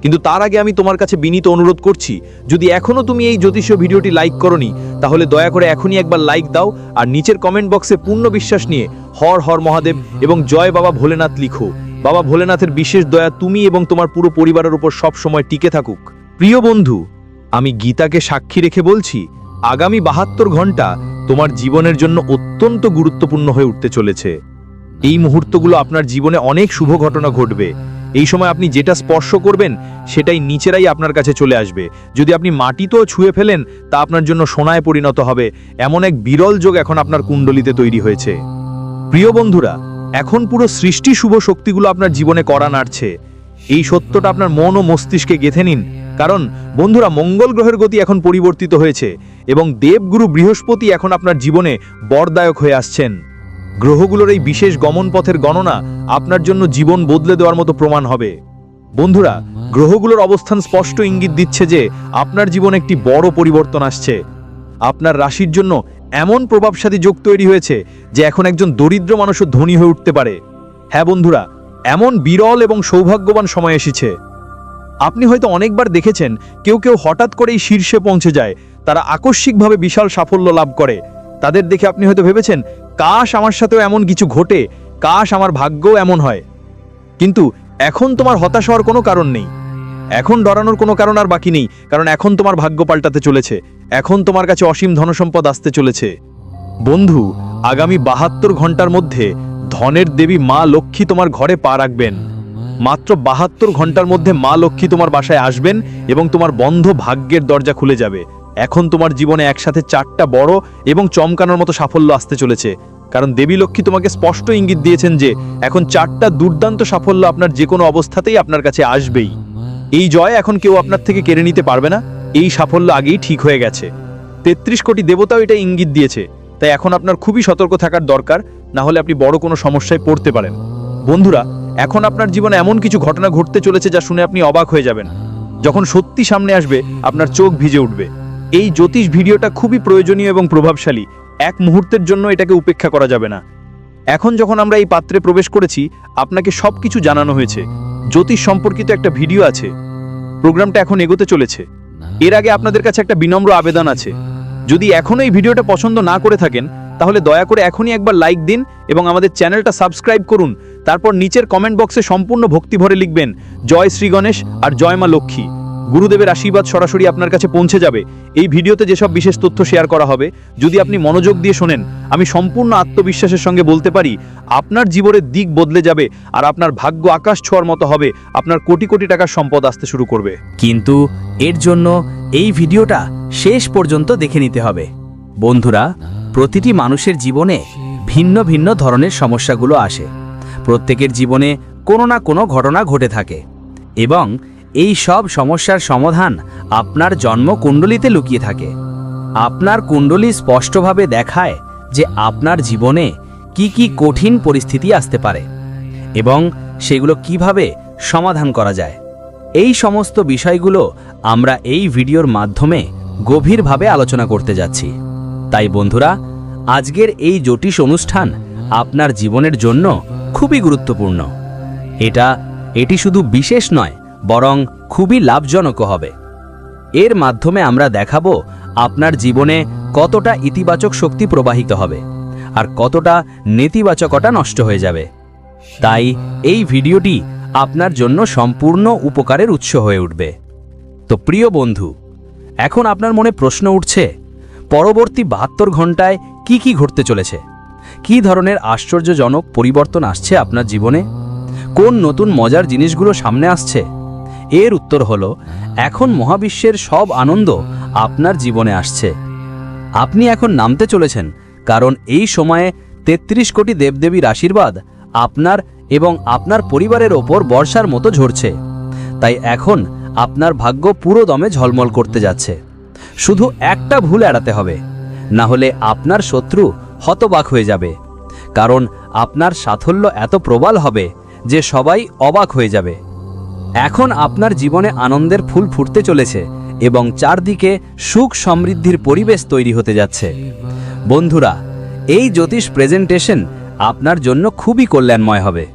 Speaker 3: কিন্তু তার আগে আমি তোমার কাছে বিনীত অনুরোধ করছি, যদি এখনো তুমি এই জ্যোতিষীয় ভিডিওটি লাইক করনি তাহলে দয়া করে এখনই একবার লাইক দাও আর নিচের কমেন্ট বক্সে পূর্ণ বিশ্বাস নিয়ে হর হর মহাদেব এবং জয় বাবা ভোলেনাথ লিখো। বাবা ভোলেনাথের বিশেষ দয়া তুমি এবং তোমার পুরো পরিবারের উপর সব সময় টিকে থাকুক। প্রিয় বন্ধু, আমি গীতাকে সাক্ষী রেখে বলছি, আগামী 72 ঘন্টা তোমার জীবনের জন্য অত্যন্ত গুরুত্বপূর্ণ হয়ে উঠতে চলেছে। এই মুহূর্তগুলো আপনার জীবনে অনেক শুভ ঘটনা ঘটবে। এই সময় আপনি যেটা স্পর্শ করবেন সেটাই নিচেরাই আপনার কাছে চলে আসবে। যদি আপনি মাটিতেও ছুঁয়ে ফেলেন তা আপনার জন্য সোনায় পরিণত হবে। এমন এক বিরল যোগ এখন আপনার কুণ্ডলিতে তৈরি হয়েছে। প্রিয় বন্ধুরা, এখন পুরো সৃষ্টি শুভ শক্তিগুলো আপনার জীবনে কড়া নাড়ছে। এই সত্যটা আপনার মন ও মস্তিষ্কে গেঁথে নিন, কারণ বন্ধুরা, মঙ্গল গ্রহের গতি এখন পরিবর্তিত হয়েছে এবং দেবগুরু বৃহস্পতি এখন আপনার জীবনে বরদায়ক হয়ে আসছেন। গ্রহগুলোর এই বিশেষ গমনপথের গণনা আপনার জন্য জীবন বদলে দেওয়ার মতো প্রমাণ হবে। বন্ধুরা, গ্রহগুলোর অবস্থান স্পষ্ট ইঙ্গিত দিচ্ছে যে আপনার জীবনে একটি বড় পরিবর্তন আসছে। আপনার রাশির জন্য এমন প্রভাবশালী যোগ তৈরি হয়েছে যে এখন একজন দরিদ্র মানুষও ধনী হয়ে উঠতে পারে। হ্যাঁ বন্ধুরা, এমন বিরল এবং সৌভাগ্যবান সময় এসেছে। আপনি হয়তো অনেকবার দেখেছেন কেউ কেউ হঠাৎ করেই শীর্ষে পৌঁছে যায়, তারা আকস্মিকভাবে বিশাল সাফল্য লাভ করে। তাদের দেখে আপনি হয়তো ভেবেছেন, কাশ আমার সাথেও এমন কিছু ঘটে, কাশ আমার ভাগ্যও এমন হয়। কিন্তু এখন তোমার হতাশ হওয়ার কোনো কারণ নেই, এখন ডরানোর কোনো কারণ আর বাকি নেই, কারণ এখন তোমার ভাগ্য পাল্টাতে চলেছে। এখন তোমার কাছে অসীম ধনসম্পদ আসতে চলেছে। বন্ধু, আগামী 72 ঘন্টার মধ্যে ধনের দেবী মা লক্ষ্মী তোমার ঘরে পা রাখবেন। মাত্র 72 ঘন্টার মধ্যে মা লক্ষ্মী তোমার বাসায় আসবেন এবং তোমার বন্ধ ভাগ্যের দরজা খুলে যাবে। এখন তোমার জীবনে একসাথে 4টা বড় এবং চমকানোর মতো সাফল্য আসতে চলেছে, কারণ দেবী লক্ষ্মী তোমাকে স্পষ্ট ইঙ্গিত দিয়েছেন যে এখন 4টা দুর্দান্ত সাফল্য আপনার যে কোনো অবস্থাতেই আপনার কাছে আসবেই। এই জয় এখন কেউ আপনার থেকে কেড়ে নিতে পারবে না। এই সাফল্য আগেই ঠিক হয়ে গেছে। 33 কোটি দেবতাও এটা ইঙ্গিত দিয়েছে। তাই এখন আপনার খুবই সতর্ক থাকার দরকার, না হলে আপনি বড় কোনো সমস্যায় পড়তে পারেন। বন্ধুরা, এখন আপনার জীবনে এমন কিছু ঘটনা ঘটতে চলেছে যা শুনে আপনি অবাক হয়ে যাবেন। যখন সত্যি সামনে আসবে, আপনার চোখ ভিজে উঠবে। এই জ্যোতিষ ভিডিওটা খুবই প্রয়োজনীয় এবং প্রভাবশালী। এক মুহূর্তের জন্য এটাকে উপেক্ষা করা যাবে না। এখন যখন আমরা এই পাত্রে প্রবেশ করেছি, আপনাকে সবকিছু জানানো হয়েছে। জ্যোতিষ সম্পর্কিত একটা ভিডিও আছে। প্রোগ্রামটা এখন এগোতে চলেছে। এর আগে আপনাদের কাছে একটা বিনম্র আবেদন আছে। যদি এখনো এই ভিডিওটা পছন্দ না করে থাকেন, তাহলে দয়া করে এখনই একবার লাইক দিন এবং আমাদের চ্যানেলটা সাবস্ক্রাইব করুন। তারপর নিচের কমেন্ট বক্সে সম্পূর্ণ ভক্তি ভরে লিখবেন জয় শ্রী গণেশ আর জয় মা লক্ষ্মী। গুরুদেবের আশীর্বাদ সরাসরি আপনার কাছে পৌঁছে যাবে। এই ভিডিওতে যেসব বিশেষ তথ্য শেয়ার করা হবে, যদি আপনি মনোযোগ দিয়ে শোনেন, আমি সম্পূর্ণ আত্মবিশ্বাসের সঙ্গে বলতে পারি আপনার জীবনের দিক বদলে যাবে আর আপনার ভাগ্য আকাশ ছোঁয়ার মতো হবে। আপনার কোটি কোটি টাকার সম্পদ আসতে শুরু করবে।
Speaker 5: কিন্তু এর জন্য এই ভিডিওটা শেষ পর্যন্ত দেখে নিতে হবে। বন্ধুরা, প্রতিটি মানুষের জীবনে ভিন্ন ভিন্ন ধরনের সমস্যাগুলো আসে। প্রত্যেকের জীবনে কোনো না কোনো ঘটনা ঘটে থাকে এবং এই সব সমস্যার সমাধান আপনার জন্মকুণ্ডলিতে লুকিয়ে থাকে। আপনার কুণ্ডলী স্পষ্টভাবে দেখায় যে আপনার জীবনে কি কি কঠিন পরিস্থিতি আসতে পারে এবং সেগুলো কিভাবে সমাধান করা যায়। এই সমস্ত বিষয়গুলো আমরা এই ভিডিওর মাধ্যমে গভীরভাবে আলোচনা করতে যাচ্ছি। তাই বন্ধুরা, আজকের এই জ্যোতিষ অনুষ্ঠান আপনার জীবনের জন্য খুবই গুরুত্বপূর্ণ। এটি শুধু বিশেষ নয়, বরং খুবই লাভজনক হবে। এর মাধ্যমে আমরা দেখাবো আপনার জীবনে কতটা ইতিবাচক শক্তি প্রবাহিত হবে আর কতটা নেতিবাচকতা নষ্ট হয়ে যাবে। তাই এই ভিডিওটি আপনার জন্য সম্পূর্ণ উপকারের উৎস হয়ে উঠবে। তো প্রিয় বন্ধু, এখন আপনার মনে প্রশ্ন উঠছে, পরবর্তী 72 ঘন্টায় কি কি ঘটতে চলেছে? কি ধরনের আশ্চর্যজনক পরিবর্তন আসছে আপনার জীবনে? কোন নতুন মজার জিনিসগুলো সামনে আসছে? এর উত্তর হলো, এখন মহাবিশ্বের সব আনন্দ আপনার জীবনে আসছে। আপনি এখন নামতে চলেছেন, কারণ এই সময়ে 33 কোটি দেবদেবীর আশীর্বাদ আপনার এবং আপনার পরিবারের ওপর বর্ষার মতো ঝরছে। তাই এখন আপনার ভাগ্য পুরো দমে ঝলমল করতে যাচ্ছে। শুধু একটা ভুল এড়াতে হবে, না হলে আপনার শত্রু হতবাক হয়ে যাবে। কারণ আপনার সাফল্য এত প্রবল হবে যে সবাই অবাক হয়ে যাবে। এখন আপনার জীবনে আনন্দের ফুল ফুটতে চলেছে এবং চারদিকে সুখ সমৃদ্ধির পরিবেশ তৈরি হতে যাচ্ছে। বন্ধুরা, এই জ্যোতিষ প্রেজেন্টেশন আপনার জন্য খুবই কল্যাণময় হবে।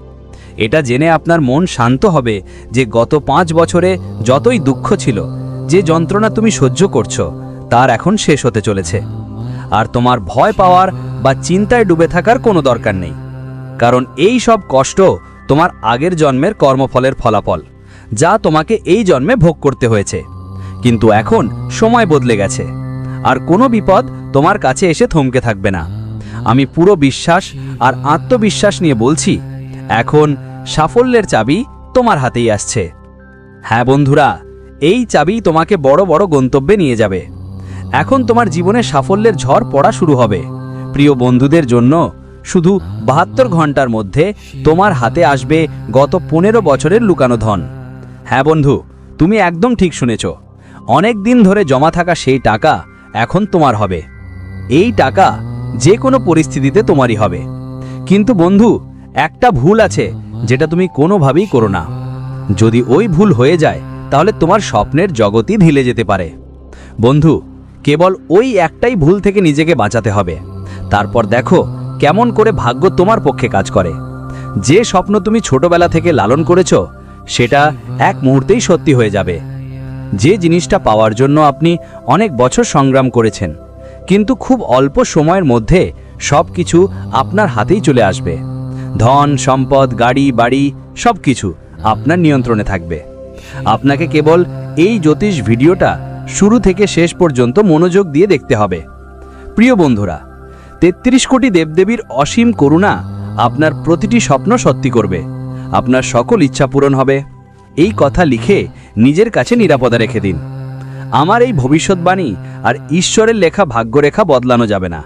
Speaker 5: এটা জেনে আপনার মন শান্ত হবে যে গত 5 বছরে যতই দুঃখ ছিল, যে যন্ত্রণা তুমি সহ্য করছো, তার এখন শেষ হতে চলেছে। আর তোমার ভয় পাওয়ার বা চিন্তায় ডুবে থাকার কোনো দরকার নেই, কারণ এই সব কষ্ট তোমার আগের জন্মের কর্মফলের ফলাফল, যা তোমাকে এই জন্মে ভোগ করতে হয়েছে। কিন্তু এখন সময় বদলে গেছে, আর কোনো বিপদ তোমার কাছে এসে থমকে থাকবে না। আমি পুরো বিশ্বাস আর আত্মবিশ্বাস নিয়ে বলছি, এখন সাফল্যের চাবি তোমার হাতেই আসছে। হ্যাঁ বন্ধুরা, এই চাবি তোমাকে বড় বড় গন্তব্যে নিয়ে যাবে। এখন তোমার জীবনে সাফল্যের ঝড় পড়া শুরু হবে। প্রিয় বন্ধুদের জন্য শুধু 72 ঘন্টার মধ্যে তোমার হাতে আসবে গত 15 বছরের লুকানো ধন। হ্যাঁ বন্ধু, তুমি একদম ঠিক শুনেছ। অনেক দিন ধরে জমা থাকা সেই টাকা এখন তোমার হবে। এই টাকা যে কোনো পরিস্থিতিতে তোমারই হবে। কিন্তু বন্ধু, একটা ভুল আছে যেটা তুমি কোনোভাবেই করো না। যদি ওই ভুল হয়ে যায় তাহলে তোমার স্বপ্নের জগতই ঢিলে যেতে পারে। বন্ধু, কেবল ওই একটাই ভুল থেকে নিজেকে বাঁচাতে হবে। তারপর দেখো কেমন করে ভাগ্য তোমার পক্ষে কাজ করে। যে স্বপ্ন তুমি ছোটবেলা থেকে লালন করেছ সেটা এক মুহূর্তেই সত্যি হয়ে যাবে। যে জিনিসটা পাওয়ার জন্য আপনি অনেক বছর সংগ্রাম করেছেন, কিন্তু খুব অল্প সময়ের মধ্যে সব কিছু আপনার হাতেই চলে আসবে। ধন, সম্পদ, গাড়ি, বাড়ি সব কিছু আপনার নিয়ন্ত্রণে থাকবে। আপনাকে কেবল এই জ্যোতিষ ভিডিওটা শুরু থেকে শেষ পর্যন্ত মনোযোগ দিয়ে দেখতে হবে। প্রিয় বন্ধুরা, ৩৩ কোটি দেবদেবীর অসীম করুণা আপনার প্রতিটি স্বপ্ন সত্যি করবে। আপনার সকল ইচ্ছা পূরণ হবে। এই কথা লিখে নিজের কাছে নিরাপদে রেখে দিন। আমার এই ভবিষ্যৎবাণী আর ঈশ্বরের লেখা ভাগ্যরেখা বদলানো যাবে না।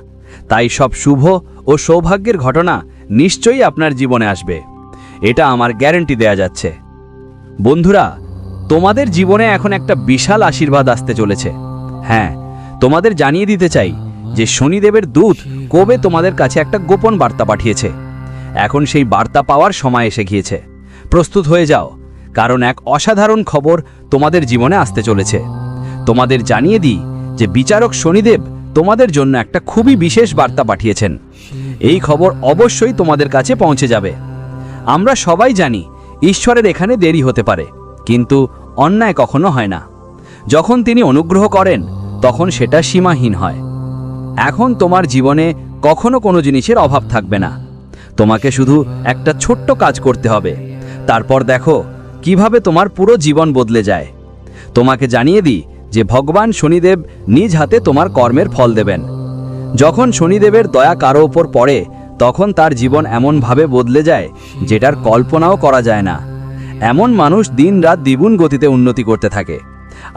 Speaker 5: তাই সব শুভ ও সৌভাগ্যের ঘটনা নিশ্চয়ই আপনার জীবনে আসবে, এটা আমার গ্যারান্টি দেয়া যাচ্ছে। বন্ধুরা, তোমাদের জীবনে এখন একটা বিশাল আশীর্বাদ আসতে চলেছে। হ্যাঁ, তোমাদের জানিয়ে দিতে চাই যে শনিদেবের দূত কবে তোমাদের কাছে একটা গোপন বার্তা পাঠিয়েছে। এখন সেই বার্তা পাওয়ার সময় এসে গিয়েছে। প্রস্তুত হয়ে যাও, কারণ এক অসাধারণ খবর তোমাদের জীবনে আসতে চলেছে। তোমাদের জানিয়ে দিই যে বিচারক শনিদেব তোমাদের জন্য একটা খুবই বিশেষ বার্তা পাঠিয়েছেন। এই খবর অবশ্যই তোমাদের কাছে পৌঁছে যাবে। আমরা সবাই জানি ঈশ্বরের এখানে দেরি হতে পারে, কিন্তু অন্যায় কখনো হয় না। যখন তিনি অনুগ্রহ করেন তখন সেটা সীমাহীন হয়। এখন তোমার জীবনে কখনো কোনো জিনিসের অভাব থাকবে না। তোমাকে শুধু একটা ছোট্ট কাজ করতে হবে, তারপর দেখো কিভাবে তোমার পুরো জীবন বদলে যায়। তোমাকে জানিয়ে দিই যে ভগবান শনিদেব নিজ হাতে তোমার কর্মের ফল দেবেন। যখন শনিদেবের দয়া কারো ওপর পড়ে তখন তার জীবন এমনভাবে বদলে যায় যেটার কল্পনাও করা যায় না। এমন মানুষ দিন-রাত দ্বিগুণ গতিতে উন্নতি করতে থাকে।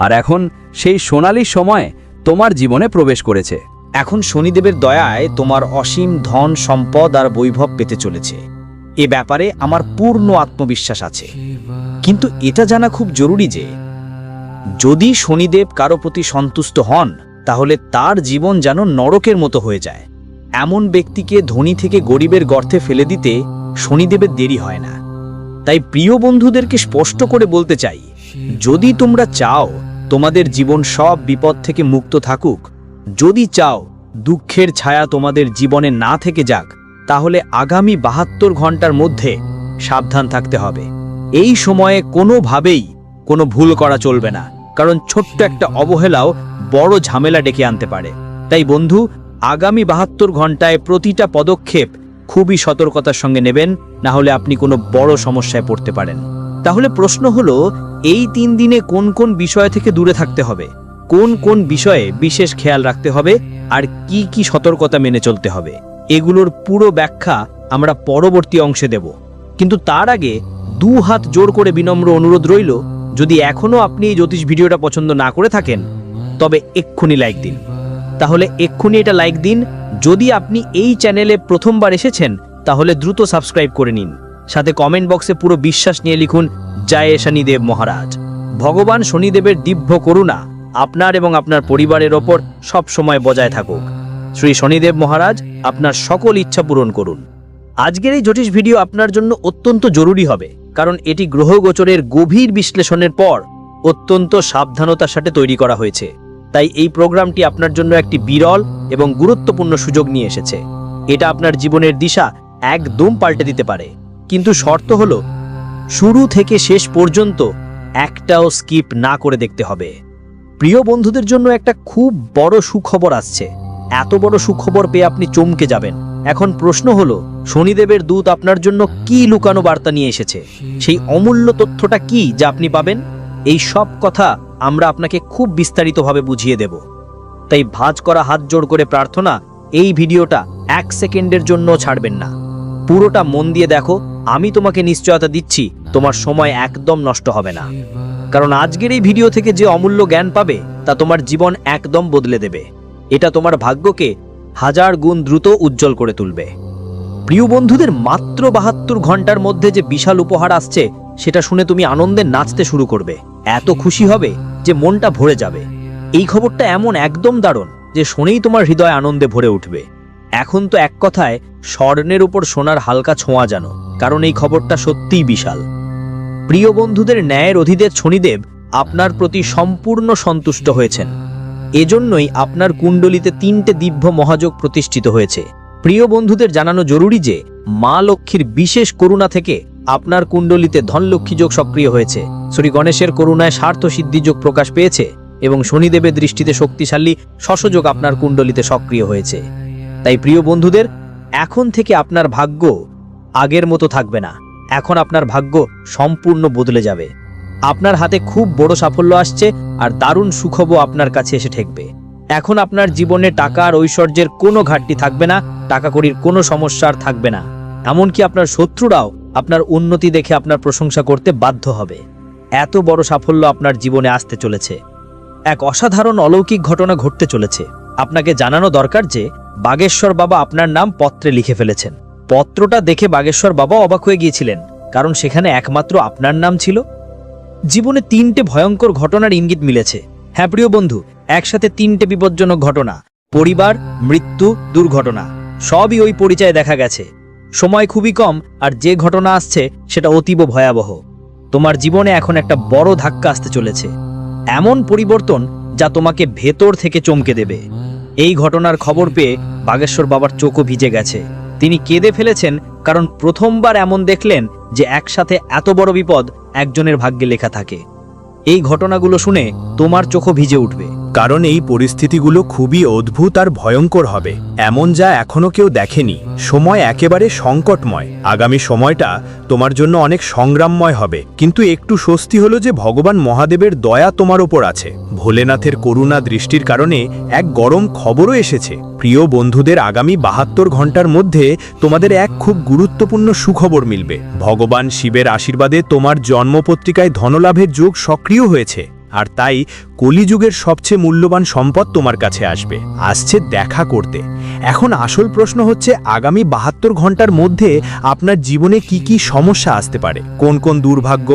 Speaker 5: আর এখন সেই সোনালী সময় তোমার জীবনে প্রবেশ করেছে।
Speaker 6: এখন শনিদেবের দয়ায় তোমার অসীম ধন, সম্পদ আর বৈভব পেতে চলেছে। এ ব্যাপারে আমার পূর্ণ আত্মবিশ্বাস আছে। কিন্তু এটা জানা খুব জরুরি যে যদি শনিদেব কারো প্রতি সন্তুষ্ট হন তাহলে তার জীবন যেন নরকের মতো হয়ে যায়। এমন ব্যক্তিকে ধনী থেকে গরিবের গর্তে ফেলে দিতে শনিদেবের দেরি হয় না। তাই প্রিয় বন্ধুদেরকে স্পষ্ট করে বলতে চাই, যদি তোমরা চাও তোমাদের জীবন সব বিপদ থেকে মুক্ত থাকুক, যদি চাও দুঃখের ছায়া তোমাদের জীবনে না থেকে যাক, তাহলে আগামী ৭২ ঘন্টার মধ্যে সাবধান থাকতে হবে। এই সময়ে কোনোভাবেই কোনো ভুল করা চলবে না, কারণ ছোট্ট একটা অবহেলাও বড় ঝামেলা ডেকে আনতে পারে। তাই বন্ধু, আগামী ৭২ ঘন্টায় প্রতিটা পদক্ষেপ খুবই সতর্কতার সঙ্গে নেবেন, না হলে আপনি কোনো বড় সমস্যায় পড়তে পারেন। তাহলে প্রশ্ন হলো, এই ৩ দিনে কোন কোন বিষয় থেকে দূরে থাকতে হবে, কোন কোন বিষয়ে বিশেষ খেয়াল রাখতে হবে, আর কি কি সতর্কতা মেনে চলতে হবে, এগুলোর পুরো ব্যাখ্যা আমরা পরবর্তী অংশে দেব। কিন্তু তার আগে ২ হাত জোর করে বিনম্র অনুরোধ রইল, যদি এখনও আপনি এই জ্যোতিষ ভিডিওটা পছন্দ না করে থাকেন তবে এক্ষুনি লাইক দিন। তাহলে এক্ষুনি এটা লাইক দিন। যদি আপনি এই চ্যানেলে প্রথমবার এসেছেন তাহলে দ্রুত সাবস্ক্রাইব করে নিন। সাথে কমেন্ট বক্সে পুরো বিশ্বাস নিয়ে লিখুন, জয় শনিদেব মহারাজ। ভগবান শনিদেবের দিব্য করুণা আপনার এবং আপনার পরিবারের ওপর সব সময় বজায় থাকুক। শ্রী শনিদেব মহারাজ আপনার সকল ইচ্ছা পূরণ করুন। আজকের এই জ্যোতিষ ভিডিও আপনার জন্য অত্যন্ত জরুরি হবে, কারণ এটি গ্রহগোচরের গভীর বিশ্লেষণের পর অত্যন্ত সাবধানতার সাথে তৈরি করা হয়েছে। তাই এই প্রোগ্রামটি আপনার জন্য একটি বিরল এবং গুরুত্বপূর্ণ সুযোগ নিয়ে এসেছে। এটা আপনার জীবনের দিশা একদম পাল্টে দিতে পারে। কিন্তু শর্ত হলো, শুরু থেকে শেষ পর্যন্ত একটাও স্কিপ না করে দেখতে হবে। প্রিয় বন্ধুদের জন্য একটা খুব বড় সুখবর আসছে। এত বড় সুখবর পেয়ে আপনি চমকে যাবেন। এখন প্রশ্ন হলো, শনিদেবের দূত আপনার জন্য কি লুকানো বার্তা নিয়ে এসেছে? সেই অমূল্য তথ্যটা কি যা আপনি পাবেন? এই সব কথা আমরা আপনাকে খুব বিস্তারিতভাবে বুঝিয়ে দেব। তাই ভাঁজ করা হাত জোড় করে প্রার্থনা, এই ভিডিওটা 1 সেকেন্ডের জন্য ছাড়বেন না। পুরোটা মন দিয়ে দেখো। আমি তোমাকে নিশ্চয়তা দিচ্ছি তোমার সময় একদম নষ্ট হবে না, কারণ আজকের এই ভিডিও থেকে যে অমূল্য জ্ঞান পাবে তা তোমার জীবন একদম বদলে দেবে। এটা তোমার ভাগ্যকে 1000 গুণ দ্রুত উজ্জ্বল করে তুলবে। প্রিয় বন্ধুদের, মাত্র 72 ঘন্টার মধ্যে যে বিশাল উপহার আসছে সেটা শুনে তুমি আনন্দে নাচতে শুরু করবে, এত খুশি হবে যে মনটা ভরে যাবে। এই খবরটা এমন একদম দারুণ যে শুনেই তোমার হৃদয় আনন্দে ভরে উঠবে। এখন তো এক কথায় স্বর্ণের উপর সোনার হালকা ছোঁয়া জানো, কারণ এই খবরটা সত্যিই বিশাল। প্রিয় বন্ধুদের ন্যায়ের অধিদেব শনিদেব আপনার প্রতি সম্পূর্ণ সন্তুষ্ট হয়েছেন। এজন্যই আপনার কুণ্ডলিতে 3টে দিব্য মহাযোগ প্রতিষ্ঠিত হয়েছে। প্রিয় বন্ধুদের জানানো জরুরি যে মা লক্ষ্মীর বিশেষ করুণা থেকে আপনার কুণ্ডলিতে ধনলক্ষ্মী যোগ সক্রিয় হয়েছে, শ্রী গণেশের করুণায় স্বার্থ সিদ্ধি যোগ প্রকাশ পেয়েছে এবং শনিদেবের দৃষ্টিতে শক্তিশালী শশযোগ আপনার কুণ্ডলিতে সক্রিয় হয়েছে। তাই প্রিয় বন্ধুদের, এখন থেকে আপনার ভাগ্য আগের মতো থাকবে না। এখন আপনার ভাগ্য সম্পূর্ণ বদলে যাবে। আপনার হাতে খুব বড় সাফল্য আসছে আর দারুণ সুখবর আপনার কাছে এসে ঠেকবে। এখন আপনার জীবনে টাকা আর ঐশ্বর্যের কোনো ঘাটতি থাকবে না, টাকা কড়ির কোনো সমস্যা আর থাকবে না। এমনকি আপনার শত্রুরাও আপনার উন্নতি দেখে আপনার প্রশংসা করতে বাধ্য হবে। এত বড় সাফল্য আপনার জীবনে আসতে চলেছে। এক অসাধারণ অলৌকিক ঘটনা ঘটতে চলেছে। আপনাকে জানানো দরকার যে বাগেশ্বর বাবা আপনার নাম পত্রে লিখে ফেলেছেন। পত্রটা দেখে বাগেশ্বর বাবা অবাক হয়ে গিয়েছিলেন, কারণ সেখানে একমাত্র আপনার নাম ছিল। জীবনে 3টে ভয়ঙ্কর ঘটনার ইঙ্গিত মিলেছে। হ্যাঁ প্রিয় বন্ধু, একসাথে 3টে বিপজ্জনক ঘটনা, পরিবার, মৃত্যু, দুর্ঘটনা, সবই ওই পরিচয়ে দেখা গেছে। সময় খুবই কম আর যে ঘটনা আসছে সেটা অতীব ভয়াবহ। তোমার জীবনে এখন একটা বড় ধাক্কা আসতে চলেছে, এমন পরিবর্তন যা তোমাকে ভেতর থেকে চমকে দেবে। এই ঘটনার খবর পেয়ে বাগেশ্বর বাবার চোখও ভিজে গেছে। তিনি কেঁদে ফেলেছেন, কারণ প্রথমবার এমন দেখলেন যে একসাথে এত বড় বিপদ একজনের ভাগ্যে লেখা থাকে। এই ঘটনাগুলো শুনে তোমার চোখও ভিজে উঠবে।
Speaker 2: কারণ এই পরিস্থিতিগুলো খুবই অদ্ভুত আর ভয়ঙ্কর হবে, এমন যা এখনো কেউ দেখেনি। সময় একেবারে সংকটময়। আগামী সময়টা তোমার জন্য অনেক সংগ্রামময় হবে, কিন্তু একটু স্বস্তি হলো যে ভগবান মহাদেবের দয়া তোমার ওপর আছে। ভোলেনাথের করুণা দৃষ্টির কারণে এক গরম খবরও এসেছে। প্রিয় বন্ধুদের, আগামী 72 ঘন্টার মধ্যে তোমাদের এক খুব গুরুত্বপূর্ণ সুখবর মিলবে। ভগবান শিবের আশীর্বাদে তোমার জন্মপত্রিকায় ধনলাভের যোগ সক্রিয় হয়েছে, আর তাই কলিযুগের সবচেয়ে মূল্যবান সম্পদ তোমার কাছে আসছে দেখা করতে। এখন আসল প্রশ্ন হচ্ছে, আগামী 72 ঘন্টার মধ্যে আপনার জীবনে কি কি সমস্যা আসতে পারে, কোন কোন দুর্ভাগ্য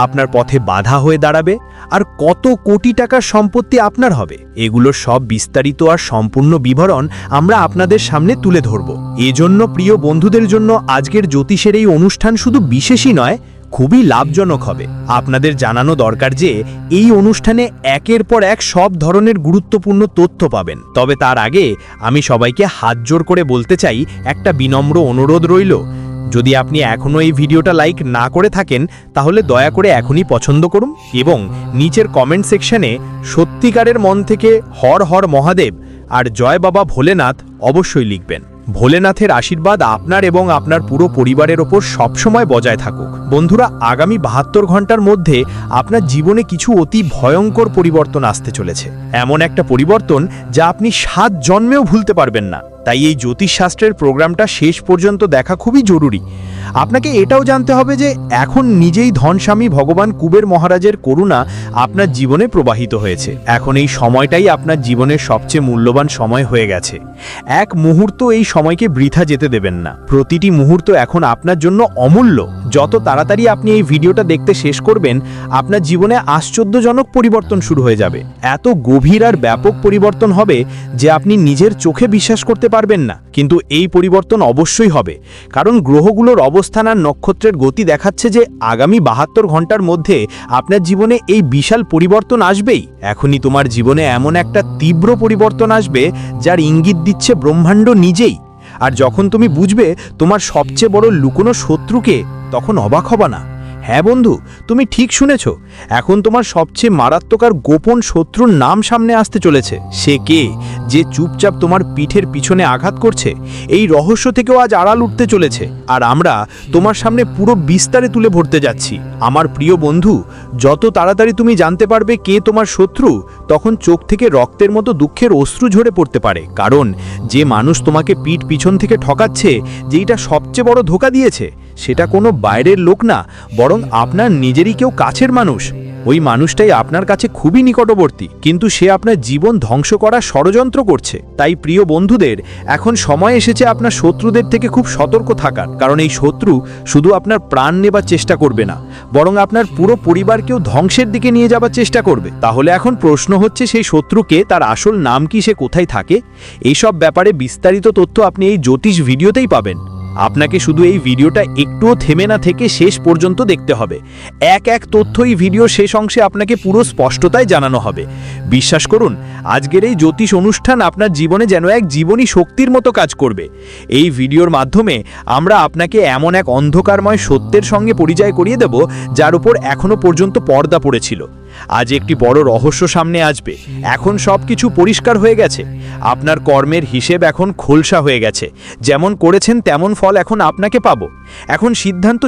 Speaker 2: আপনার পথে বাধা হয়ে দাঁড়াবে, আর কত কোটি টাকার সম্পত্তি আপনার হবে। এগুলোর সব বিস্তারিত আর সম্পূর্ণ বিবরণ আমরা আপনাদের সামনে তুলে ধরব। এজন্য প্রিয় বন্ধুদের জন্য আজকের জ্যোতিষের এই অনুষ্ঠান শুধু বিশেষই নয়, খুবই লাভজনক হবে। আপনাদের জানানো দরকার যে এই অনুষ্ঠানে একের পর এক সব ধরনের গুরুত্বপূর্ণ তথ্য পাবেন। তবে তার আগে আমি সবাইকে হাত জোড় করে বলতে চাই, একটা বিনম্র অনুরোধ রইল, যদি আপনি এখনও এই ভিডিওটা লাইক না করে থাকেন তাহলে দয়া করে এখনই পছন্দ করুন এবং নিচের কমেন্ট সেকশনে সত্যিকারের মন থেকে হর হর মহাদেব আর জয় বাবা ভোলেনাথ অবশ্যই লিখবেন। ভোলেনাথের আশীর্বাদ আপনার এবং আপনার পুরো পরিবারের ওপর সবসময় বজায় থাকুক। বন্ধুরা, আগামী 72 ঘন্টার মধ্যে আপনার জীবনে কিছু অতি ভয়ঙ্কর পরিবর্তন আসতে চলেছে। এমন একটা পরিবর্তন যা আপনি 7 জন্মেও ভুলতে পারবেন না। তাই এই জ্যোতিষশাস্ত্রের প্রোগ্রামটা শেষ পর্যন্ত দেখা খুবই জরুরি। আপনাকে এটাও জানতে হবে যে এখন নিজেই ধনস্বামী ভগবান কুবের মহারাজের করুণা আপনার জীবনে প্রবাহিত হয়েছে। এখন এই সময়টাই আপনার জীবনের সবচেয়ে মূল্যবান সময় হয়ে গেছে। এক মুহূর্ত এই সময়কে বৃথা যেতে দেবেন না। প্রতিটি মুহূর্ত এখন আপনার জন্য অমূল্য। যত তাড়াতাড়ি আপনি এই ভিডিওটা দেখতে শেষ করবেন, আপনার জীবনে আশ্চর্যজনক পরিবর্তন শুরু হয়ে যাবে। এত গভীর আর ব্যাপক পরিবর্তন হবে যে আপনি নিজের চোখে বিশ্বাস করতে পারবেন না। কিন্তু এই পরিবর্তন অবশ্যই হবে, কারণ গ্রহগুলোর অবস্থান আর নক্ষত্রের গতি দেখাচ্ছে যে আগামী 72 ঘন্টার মধ্যে আপনার জীবনে এই বিশাল পরিবর্তন আসবেই। এখনই তোমার জীবনে এমন একটা তীব্র পরিবর্তন আসবে যার ইঙ্গিত দিচ্ছে ব্রহ্মাণ্ড নিজেই। আর যখন তুমি বুঝবে তোমার সবচেয়ে বড় লুকোনো শত্রুকে, তখন অবাক হবা না। হ্যাঁ বন্ধু, তুমি ঠিক শুনেছ। এখন তোমার সবচেয়ে মারাত্মক আর গোপন শত্রুর নাম সামনে আসতে চলেছে। সে কে, যে চুপচাপ তোমার পিঠের পিছনে আঘাত করছে? এই রহস্য থেকেও আজ আড়াল উঠতে চলেছে, আর আমরা তোমার সামনে পুরো বিস্তারে তুলে ধরতে যাচ্ছি। আমার প্রিয় বন্ধু, যত তাড়াতাড়ি তুমি জানতে পারবে কে তোমার শত্রু, তখন চোখ থেকে রক্তের মতো দুঃখের অশ্রু ঝরে পড়তে পারে। কারণ যে মানুষ তোমাকে পিঠ পিছন থেকে ঠকাচ্ছে, যেটা সবচেয়ে বড় ধোঁকা দিয়েছে, সেটা কোনো বাইরের লোক না, বরং আপনার নিজেরই কেউ কাছের মানুষ।
Speaker 7: ওই মানুষটাই আপনার কাছে খুবই নিকটবর্তী, কিন্তু সে আপনার জীবন ধ্বংস করার ষড়যন্ত্র করছে। তাই প্রিয় বন্ধুদের, এখন সময় এসেছে আপনার শত্রুদের থেকে খুব সতর্ক থাকার, কারণ এই শত্রু শুধু আপনার প্রাণ নেবার চেষ্টা করবে না, বরং আপনার পুরো পরিবারকেও ধ্বংসের দিকে নিয়ে যাবার চেষ্টা করবে। তাহলে এখন প্রশ্ন হচ্ছে, সেই শত্রুকে, তার আসল নাম কি, সে কোথায় থাকে? এইসব ব্যাপারে বিস্তারিত তথ্য আপনি এই জ্যোতিষ ভিডিওতেই পাবেন। আপনাকে শুধু এই ভিডিওটা একটুও থেমে না থেকে শেষ পর্যন্ত দেখতে হবে। এক এক তথ্য এই ভিডিও শেষ অংশে আপনাকে পুরো স্পষ্টতায় জানানো হবে। বিশ্বাস করুন, আজকের এই জ্যোতিষ অনুষ্ঠান আপনার জীবনে যেন এক জীবনী শক্তির মতো কাজ করবে। এই ভিডিওর মাধ্যমে আমরা আপনাকে এমন এক অন্ধকারময় সত্যের সঙ্গে পরিচয় করিয়ে দেব, যার উপর এখনো পর্যন্ত পর্দা পড়েছিল। আজ একটি বড় রহস্য সামনে আসবে। এখন সব কিছু পরিষ্কার হয়ে গেছে। আপনার কর্মের হিসেব এখন খোলসা হয়ে গেছে। যেমন করেছেন তেমন ফল এখন আপনাকে পাবো। এখন সিদ্ধান্ত